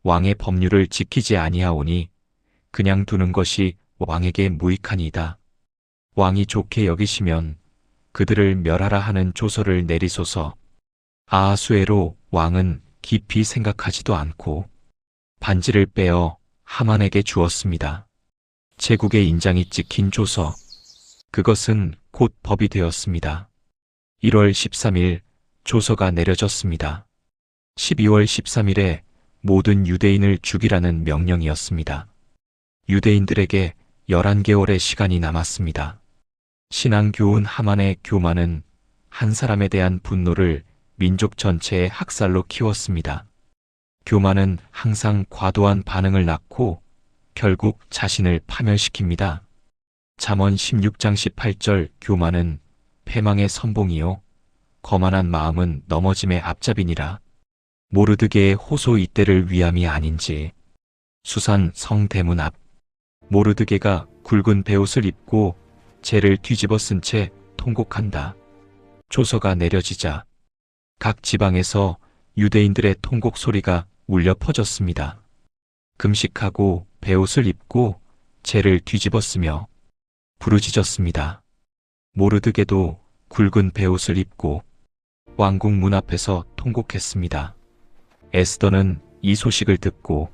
왕의 법률을 지키지 아니하오니 그냥 두는 것이 왕에게 무익하니이다. 왕이 좋게 여기시면 그들을 멸하라 하는 조서를 내리소서. 아하수에로 왕은 깊이 생각하지도 않고 반지를 빼어 하만에게 주었습니다. 제국의 인장이 찍힌 조서. 그것은 곧 법이 되었습니다. 1월 13일 조서가 내려졌습니다. 12월 13일에 모든 유대인을 죽이라는 명령이었습니다. 유대인들에게 11개월의 시간이 남았습니다. 신앙교훈 하만의 교만은 한 사람에 대한 분노를 민족 전체의 학살로 키웠습니다. 교만은 항상 과도한 반응을 낳고 결국 자신을 파멸시킵니다. 잠언 16장 18절 교만은 패망의 선봉이요 거만한 마음은 넘어짐의 앞잡이니라. 모르드게의 호소 이때를 위함이 아닌지. 수산 성 대문 앞. 모르드게가 굵은 베옷을 입고 재를 뒤집어 쓴 채 통곡한다. 조서가 내려지자 각 지방에서 유대인들의 통곡 소리가 울려 퍼졌습니다. 금식하고 베옷을 입고 재를 뒤집어 쓰며 부르짖었습니다. 모르드게도 굵은 베옷을 입고 왕궁 문 앞에서 통곡했습니다. 에스더는 이 소식을 듣고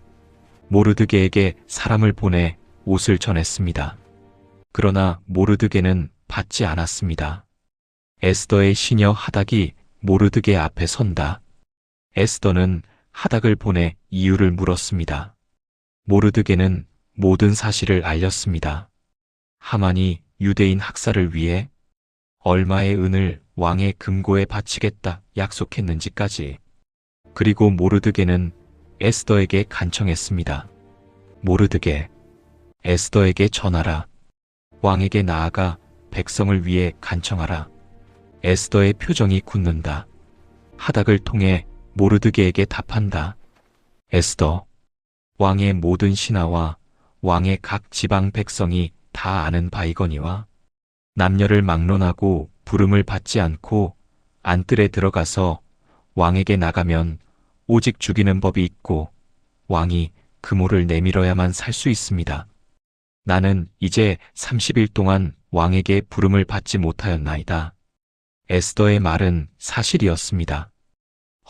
모르드게에게 사람을 보내 옷을 전했습니다. 그러나 모르드게는 받지 않았습니다. 에스더의 시녀 하닥이 모르드게 앞에 선다. 에스더는 하닥을 보내 이유를 물었습니다. 모르드게는 모든 사실을 알렸습니다. 하만이 유대인 학살을 위해 얼마의 은을 왕의 금고에 바치겠다 약속했는지까지. 그리고 모르드게는 에스더에게 간청했습니다. 모르드게, 에스더에게 전하라. 왕에게 나아가 백성을 위해 간청하라. 에스더의 표정이 굳는다. 하닥을 통해 모르드게에게 답한다. 에스더, 왕의 모든 신하와 왕의 각 지방 백성이 다 아는 바이거니와 남녀를 막론하고 부름을 받지 않고 안뜰에 들어가서 왕에게 나가면 오직 죽이는 법이 있고 왕이 금오를 내밀어야만 살 수 있습니다. 나는 이제 30일 동안 왕에게 부름을 받지 못하였나이다. 에스더의 말은 사실이었습니다.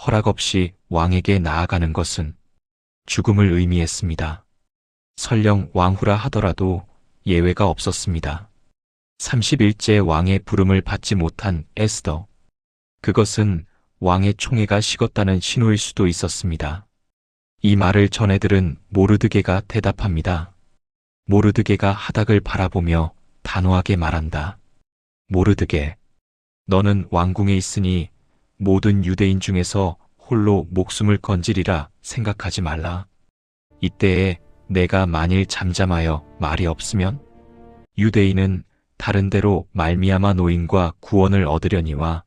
허락 없이 왕에게 나아가는 것은 죽음을 의미했습니다. 설령 왕후라 하더라도 예외가 없었습니다. 30일째 왕의 부름을 받지 못한 에스더. 그것은 왕의 총애가 식었다는 신호일 수도 있었습니다. 이 말을 전해 들은 모르드게가 대답합니다. 모르드게가 하닥을 바라보며 단호하게 말한다. 모르드게, 너는 왕궁에 있으니 모든 유대인 중에서 홀로 목숨을 건지리라 생각하지 말라. 이때에 내가 만일 잠잠하여 말이 없으면 유대인은 다른 데로 말미암아 노임과 구원을 얻으려니와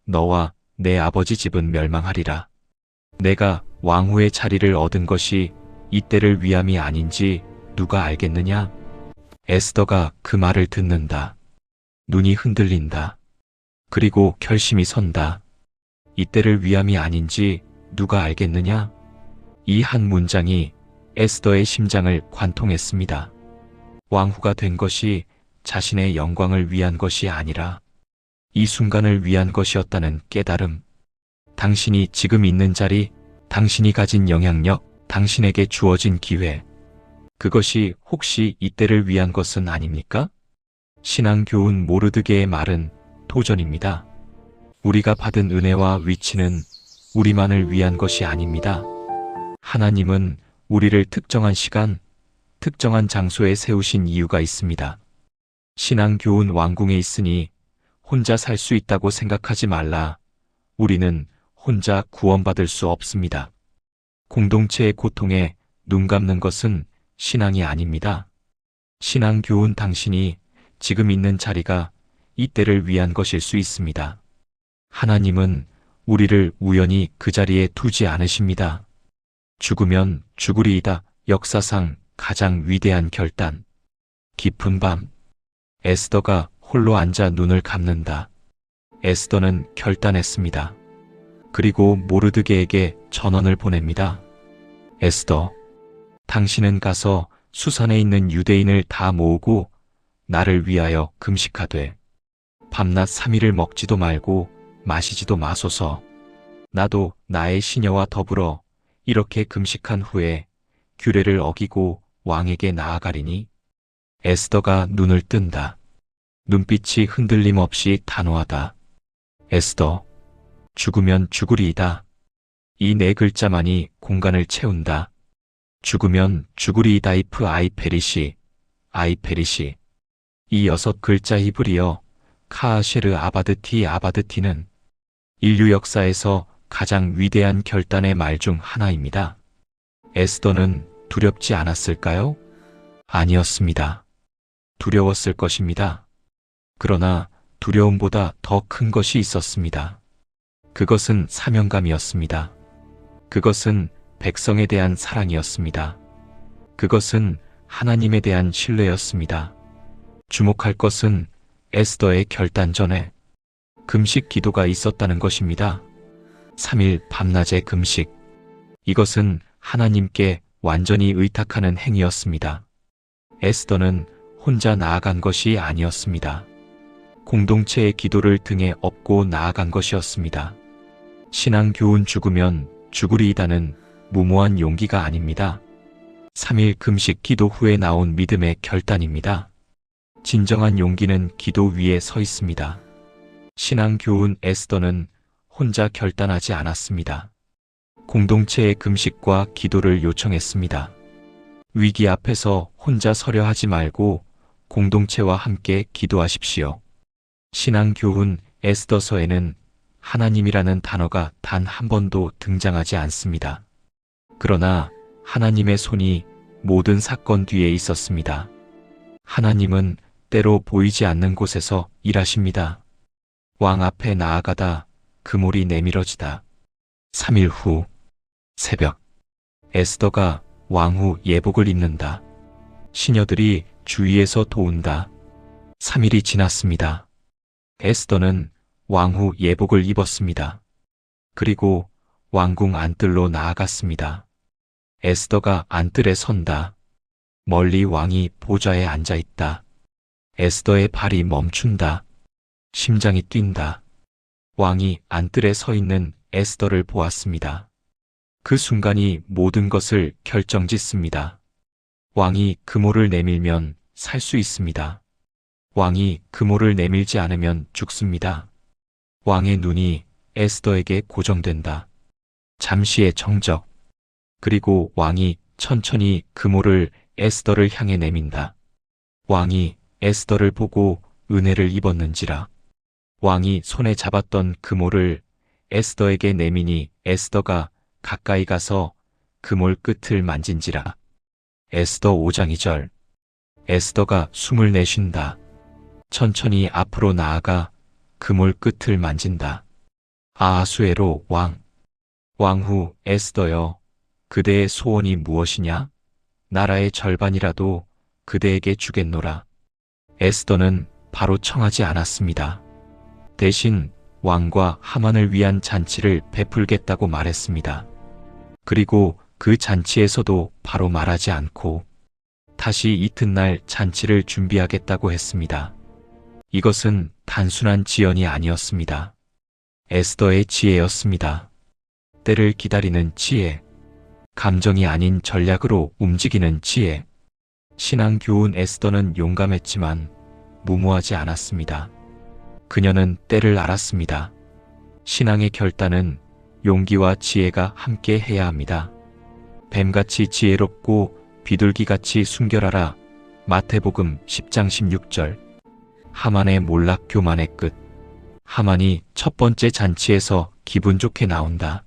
너와 내 아버지 집은 멸망하리라. 내가 왕후의 자리를 얻은 것이 이때를 위함이 아닌지 누가 알겠느냐? 에스더가 그 말을 듣는다. 눈이 흔들린다. 그리고 결심이 선다. 이때를 위함이 아닌지 누가 알겠느냐? 이 한 문장이 에스더의 심장을 관통했습니다. 왕후가 된 것이 자신의 영광을 위한 것이 아니라 이 순간을 위한 것이었다는 깨달음. 당신이 지금 있는 자리, 당신이 가진 영향력, 당신에게 주어진 기회. 그것이 혹시 이때를 위한 것은 아닙니까? 신앙 교훈 모르드게의 말은 도전입니다. 우리가 받은 은혜와 위치는 우리만을 위한 것이 아닙니다. 하나님은 우리를 특정한 시간, 특정한 장소에 세우신 이유가 있습니다. 신앙 교훈 왕궁에 있으니 혼자 살 수 있다고 생각하지 말라. 우리는 혼자 구원받을 수 없습니다. 공동체의 고통에 눈 감는 것은 신앙이 아닙니다. 신앙 교훈 당신이 지금 있는 자리가 이때를 위한 것일 수 있습니다. 하나님은 우리를 우연히 그 자리에 두지 않으십니다. 죽으면 죽으리이다. 역사상 가장 위대한 결단. 깊은 밤. 에스더가 홀로 앉아 눈을 감는다. 에스더는 결단했습니다. 그리고 모르드게에게 전원을 보냅니다. 에스더, 당신은 가서 수산에 있는 유대인을 다 모으고 나를 위하여 금식하되 밤낮 3일을 먹지도 말고 마시지도 마소서. 나도 나의 시녀와 더불어 이렇게 금식한 후에 규례를 어기고 왕에게 나아가리니. 에스더가 눈을 뜬다. 눈빛이 흔들림 없이 단호하다. 에스더, 죽으면 죽으리이다. 이 네 글자만이 공간을 채운다. 죽으면 죽으리이다. if I perish, I perish. 이 6글자 히브리어 카아쉐르 아바드티는 인류 역사에서 가장 위대한 결단의 말 중 하나입니다. 에스더는 두렵지 않았을까요? 아니었습니다. 두려웠을 것입니다. 그러나 두려움보다 더 큰 것이 있었습니다. 그것은 사명감이었습니다. 그것은 백성에 대한 사랑이었습니다. 그것은 하나님에 대한 신뢰였습니다. 주목할 것은 에스더의 결단 전에 금식 기도가 있었다는 것입니다. 3일 밤낮의 금식. 이것은 하나님께 완전히 의탁하는 행위였습니다. 에스더는 혼자 나아간 것이 아니었습니다. 공동체의 기도를 등에 업고 나아간 것이었습니다. 신앙 교훈 죽으면 죽으리이다는 무모한 용기가 아닙니다. 3일 금식 기도 후에 나온 믿음의 결단입니다. 진정한 용기는 기도 위에 서 있습니다. 신앙 교훈 에스더는 혼자 결단하지 않았습니다. 공동체의 금식과 기도를 요청했습니다. 위기 앞에서 혼자 서려 하지 말고 공동체와 함께 기도하십시오. 신앙 교훈 에스더서에는 하나님이라는 단어가 단 한 번도 등장하지 않습니다. 그러나 하나님의 손이 모든 사건 뒤에 있었습니다. 하나님은 때로 보이지 않는 곳에서 일하십니다. 왕 앞에 나아가다 그물이 내밀어지다. 3일 후 새벽. 에스더가 왕후 예복을 입는다. 시녀들이 주위에서 도운다. 3일이 지났습니다. 에스더는 왕후 예복을 입었습니다. 그리고 왕궁 안뜰로 나아갔습니다. 에스더가 안뜰에 선다. 멀리 왕이 보좌에 앉아 있다. 에스더의 발이 멈춘다. 심장이 뛴다. 왕이 안뜰에 서 있는 에스더를 보았습니다. 그 순간이 모든 것을 결정짓습니다. 왕이 그물을 내밀면 살 수 있습니다. 왕이 그물을 내밀지 않으면 죽습니다. 왕의 눈이 에스더에게 고정된다. 잠시의 정적. 그리고 왕이 천천히 그물을 에스더를 향해 내민다. 왕이 에스더를 보고 은혜를 입었는지라. 왕이 손에 잡았던 그물을 에스더에게 내미니 에스더가 가까이 가서 그물 끝을 만진지라. 에스더 5장 2절. 에스더가 숨을 내쉰다. 천천히 앞으로 나아가 그물 끝을 만진다. 아하수에로 왕. 왕후 에스더여, 그대의 소원이 무엇이냐? 나라의 절반이라도 그대에게 주겠노라. 에스더는 바로 청하지 않았습니다. 대신 왕과 하만을 위한 잔치를 베풀겠다고 말했습니다. 그리고 그 잔치에서도 바로 말하지 않고 다시 이튿날 잔치를 준비하겠다고 했습니다. 이것은 단순한 지연이 아니었습니다. 에스더의 지혜였습니다. 때를 기다리는 지혜, 감정이 아닌 전략으로 움직이는 지혜. 신앙 교훈 에스더는 용감했지만 무모하지 않았습니다. 그녀는 때를 알았습니다. 신앙의 결단은 용기와 지혜가 함께 해야 합니다. 뱀같이 지혜롭고 비둘기같이 순결하라. 마태복음 10장 16절. 하만의 몰락 교만의 끝. 하만이 첫 번째 잔치에서 기분 좋게 나온다.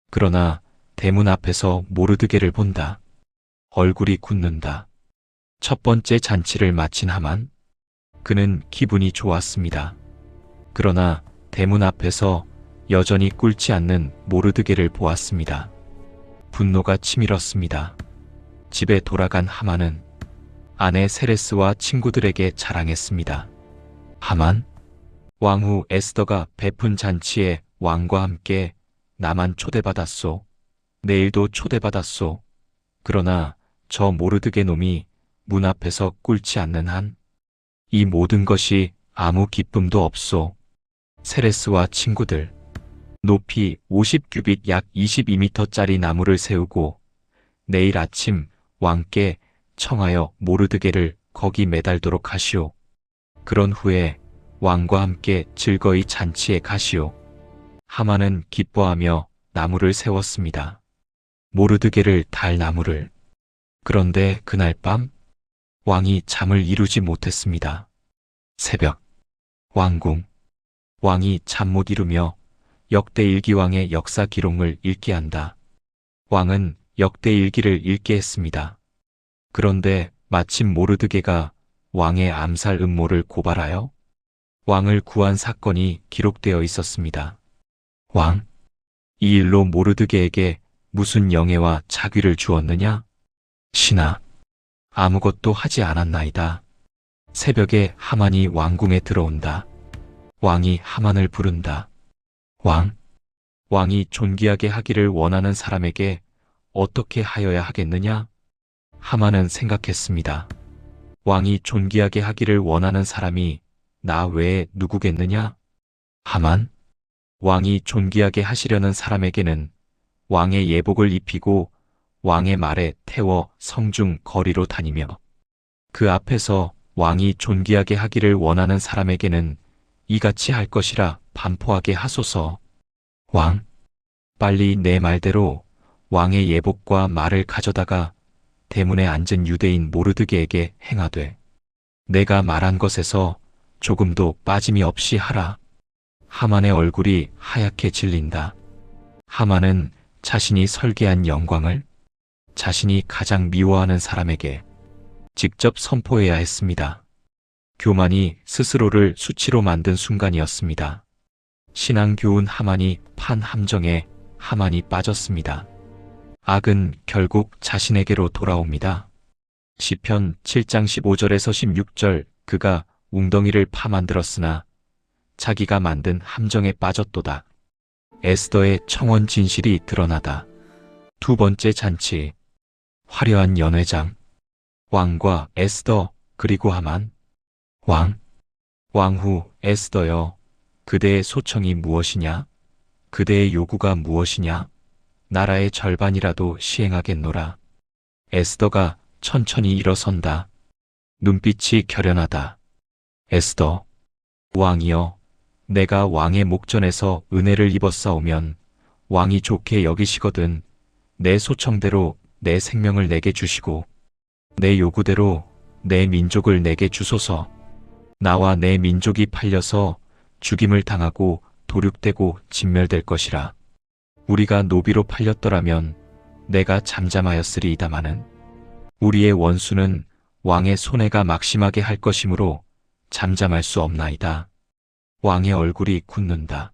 그러나 대문 앞에서 모르드게를 본다. 얼굴이 굳는다. 첫 번째 잔치를 마친 하만. 그는 기분이 좋았습니다. 그러나 대문 앞에서 여전히 꿇지 않는 모르드게를 보았습니다. 분노가 치밀었습니다. 집에 돌아간 하만은 아내 세레스와 친구들에게 자랑했습니다. 하만, 왕후 에스더가 베푼 잔치에 왕과 함께 나만 초대받았소. 내일도 초대받았소. 그러나 저 모르드게 놈이 문 앞에서 꿇지 않는 한 이 모든 것이 아무 기쁨도 없소. 세레스와 친구들, 높이 50규빗 약 22m짜리 나무를 세우고 내일 아침 왕께 청하여 모르드게를 거기 매달도록 하시오. 그런 후에 왕과 함께 즐거이 잔치에 가시오. 하만은 기뻐하며 나무를 세웠습니다. 모르드게를 달 나무를. 그런데 그날 밤 왕이 잠을 이루지 못했습니다. 새벽, 왕궁. 왕이 잠 못 이루며 역대일기왕의 역사 기록을 읽게 한다. 왕은 역대일기를 읽게 했습니다. 그런데 마침 모르드게가 왕의 암살 음모를 고발하여 왕을 구한 사건이 기록되어 있었습니다. 왕, 이 일로 모르드게에게 무슨 영예와 자귀를 주었느냐? 신하, 아무것도 하지 않았나이다. 새벽에 하만이 왕궁에 들어온다. 왕이 하만을 부른다. 왕이 존귀하게 하기를 원하는 사람에게 어떻게 하여야 하겠느냐? 하만은 생각했습니다. 왕이 존귀하게 하기를 원하는 사람이 나 외에 누구겠느냐? 하만, 왕이 존귀하게 하시려는 사람에게는 왕의 예복을 입히고 왕의 말에 태워 성중 거리로 다니며 그 앞에서 왕이 존귀하게 하기를 원하는 사람에게는 이같이 할 것이라 반포하게 하소서. 왕, 빨리 내 말대로 왕의 예복과 말을 가져다가 대문에 앉은 유대인 모르드게에게 행하되 내가 말한 것에서 조금도 빠짐이 없이 하라. 하만의 얼굴이 하얗게 질린다. 하만은 자신이 설계한 영광을 자신이 가장 미워하는 사람에게 직접 선포해야 했습니다. 교만이 스스로를 수치로 만든 순간이었습니다. 신앙 교훈 하만이 판 함정에 하만이 빠졌습니다. 악은 결국 자신에게로 돌아옵니다. 시편 7장 15절에서 16절 그가 웅덩이를 파 만들었으나 자기가 만든 함정에 빠졌도다. 에스더의 청원 진실이 드러나다. 두 번째 잔치. 화려한 연회장. 왕과 에스더 그리고 하만. 왕후 에스더여, 그대의 소청이 무엇이냐? 그대의 요구가 무엇이냐? 나라의 절반이라도 시행하겠노라. 에스더가 천천히 일어선다. 눈빛이 결연하다. 에스더, 왕이여, 내가 왕의 목전에서 은혜를 입었사오면 왕이 좋게 여기시거든 내 소청대로 내 생명을 내게 주시고 내 요구대로 내 민족을 내게 주소서. 나와 내 민족이 팔려서 죽임을 당하고 도륙되고 진멸될 것이라. 우리가 노비로 팔렸더라면 내가 잠잠하였으리이다마는 우리의 원수는 왕의 손해가 막심하게 할 것이므로 잠잠할 수 없나이다. 왕의 얼굴이 굳는다.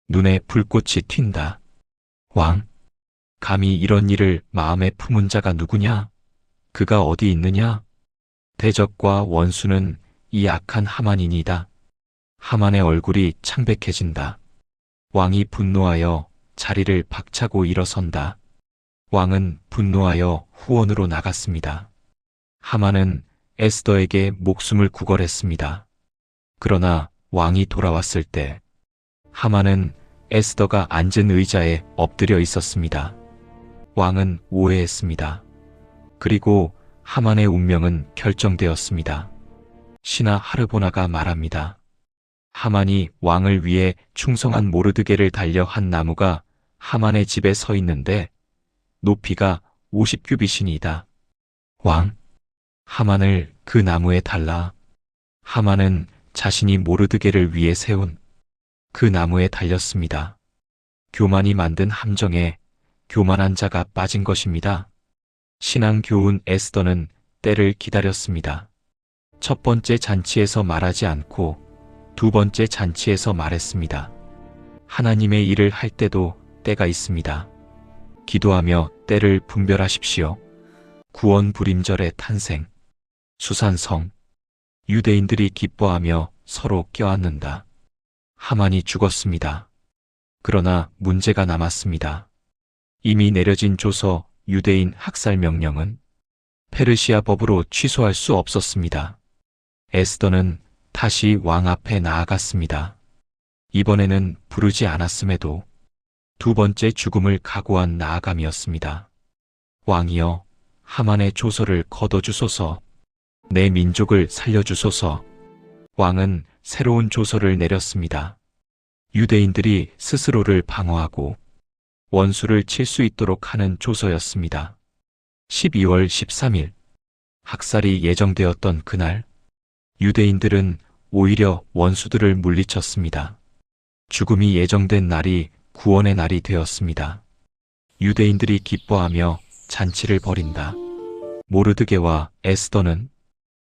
눈에 불꽃이 튄다. 왕, 감히 이런 일을 마음에 품은 자가 누구냐? 그가 어디 있느냐? 대적과 원수는 이 악한 하만이니이다. 하만의 얼굴이 창백해진다. 왕이 분노하여 자리를 박차고 일어선다. 왕은 분노하여 후원으로 나갔습니다. 하만은 에스더에게 목숨을 구걸했습니다. 그러나 왕이 돌아왔을 때 하만은 에스더가 앉은 의자에 엎드려 있었습니다. 왕은 오해했습니다. 그리고 하만의 운명은 결정되었습니다. 신하 하르보나가 말합니다. 하만이 왕을 위해 충성한 모르드게를 달려 한 나무가 하만의 집에 서 있는데 높이가 50규빗이니이다. 왕, 하만을 그 나무에 달라. 하만은 자신이 모르드게를 위해 세운 그 나무에 달렸습니다. 교만이 만든 함정에 교만한 자가 빠진 것입니다. 신앙 교훈 에스더는 때를 기다렸습니다. 첫 번째 잔치에서 말하지 않고 두 번째 잔치에서 말했습니다. 하나님의 일을 할 때도 때가 있습니다. 기도하며 때를 분별하십시오. 구원 부림절의 탄생. 수산성. 유대인들이 기뻐하며 서로 껴안는다. 하만이 죽었습니다. 그러나 문제가 남았습니다. 이미 내려진 조서 유대인 학살 명령은 페르시아 법으로 취소할 수 없었습니다. 에스더는 다시 왕 앞에 나아갔습니다. 이번에는 부르지 않았음에도 두 번째 죽음을 각오한 나아감이었습니다. 왕이여, 하만의 조서를 걷어주소서. 내 민족을 살려주소서. 왕은 새로운 조서를 내렸습니다. 유대인들이 스스로를 방어하고 원수를 칠 수 있도록 하는 조서였습니다. 12월 13일, 학살이 예정되었던 그날, 유대인들은 오히려 원수들을 물리쳤습니다. 죽음이 예정된 날이 구원의 날이 되었습니다. 유대인들이 기뻐하며 잔치를 벌인다. 모르드게와 에스더는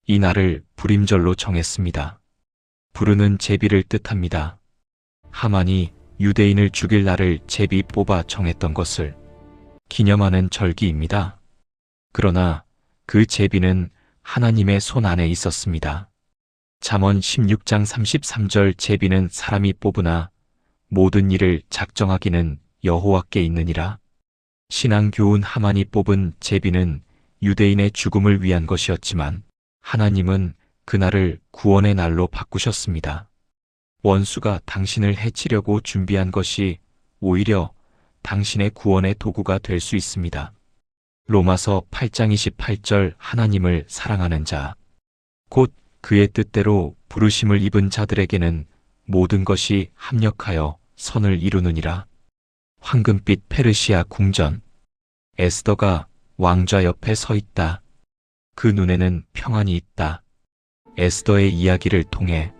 이 날을 불임절로 정했습니다. 부르는 제비를 뜻합니다. 하만이 유대인을 죽일 날을 제비 뽑아 정했던 것을 기념하는 절기입니다. 그러나 그 제비는 하나님의 손 안에 있었습니다. 잠언 16장 33절 제비는 사람이 뽑으나 모든 일을 작정하기는 여호와께 있느니라. 신앙 교훈 하만이 뽑은 제비는 유대인의 죽음을 위한 것이었지만 하나님은 그날을 구원의 날로 바꾸셨습니다. 원수가 당신을 해치려고 준비한 것이 오히려 당신의 구원의 도구가 될 수 있습니다. 로마서 8장 28절 하나님을 사랑하는 자, 곧 그의 뜻대로 부르심을 입은 자들에게는 모든 것이 합력하여 선을 이루느니라. 황금빛 페르시아 궁전. 에스더가 왕좌 옆에 서 있다. 그 눈에는 평안이 있다. 에스더의 이야기를 통해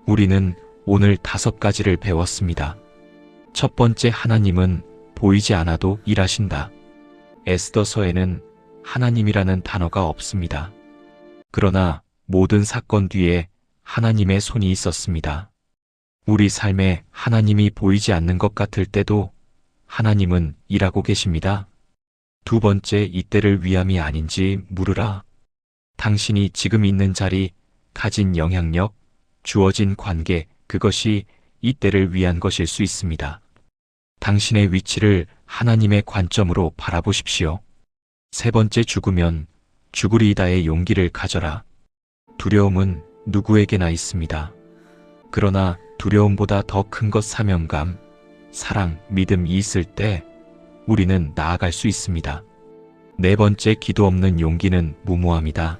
우리는 오늘 5가지를 배웠습니다. 첫 번째, 하나님은 보이지 않아도 일하신다. 에스더서에는 하나님이라는 단어가 없습니다. 그러나 모든 사건 뒤에 하나님의 손이 있었습니다. 우리 삶에 하나님이 보이지 않는 것 같을 때도 하나님은 일하고 계십니다. 두 번째, 이때를 위함이 아닌지 물으라. 당신이 지금 있는 자리, 가진 영향력, 주어진 관계, 그것이 이때를 위한 것일 수 있습니다. 당신의 위치를 하나님의 관점으로 바라보십시오. 세 번째, 죽으면 죽으리이다의 용기를 가져라. 두려움은 누구에게나 있습니다. 그러나 두려움보다 더 큰 것, 사명감, 사랑, 믿음이 있을 때 우리는 나아갈 수 있습니다. 네 번째, 기도 없는 용기는 무모함이다.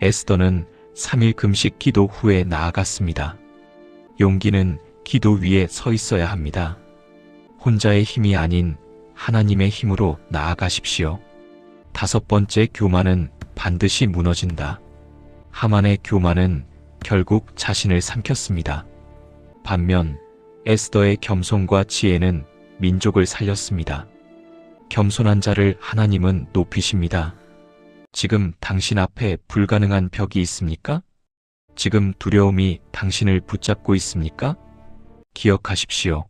에스더는 3일 금식 기도 후에 나아갔습니다. 용기는 기도 위에 서 있어야 합니다. 혼자의 힘이 아닌 하나님의 힘으로 나아가십시오. 다섯 번째, 교만은 반드시 무너진다. 하만의 교만은 결국 자신을 삼켰습니다. 반면 에스더의 겸손과 지혜는 민족을 살렸습니다. 겸손한 자를 하나님은 높이십니다. 지금 당신 앞에 불가능한 벽이 있습니까? 지금 두려움이 당신을 붙잡고 있습니까? 기억하십시오.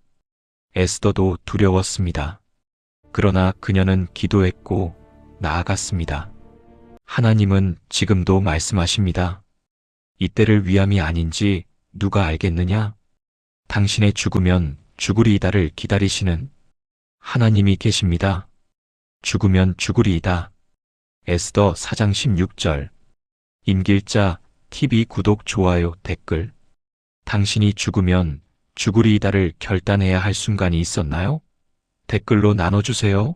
에스더도 두려웠습니다. 그러나 그녀는 기도했고 나아갔습니다. 하나님은 지금도 말씀하십니다. 이때를 위함이 아닌지 누가 알겠느냐? 당신의 죽으면 죽으리이다를 기다리시는 하나님이 계십니다. 죽으면 죽으리이다. 에스더 4장 16절. 임길자 TV 구독, 좋아요, 댓글. 당신이 죽으면 죽으리이다를 결단해야 할 순간이 있었나요? 댓글로 나눠주세요.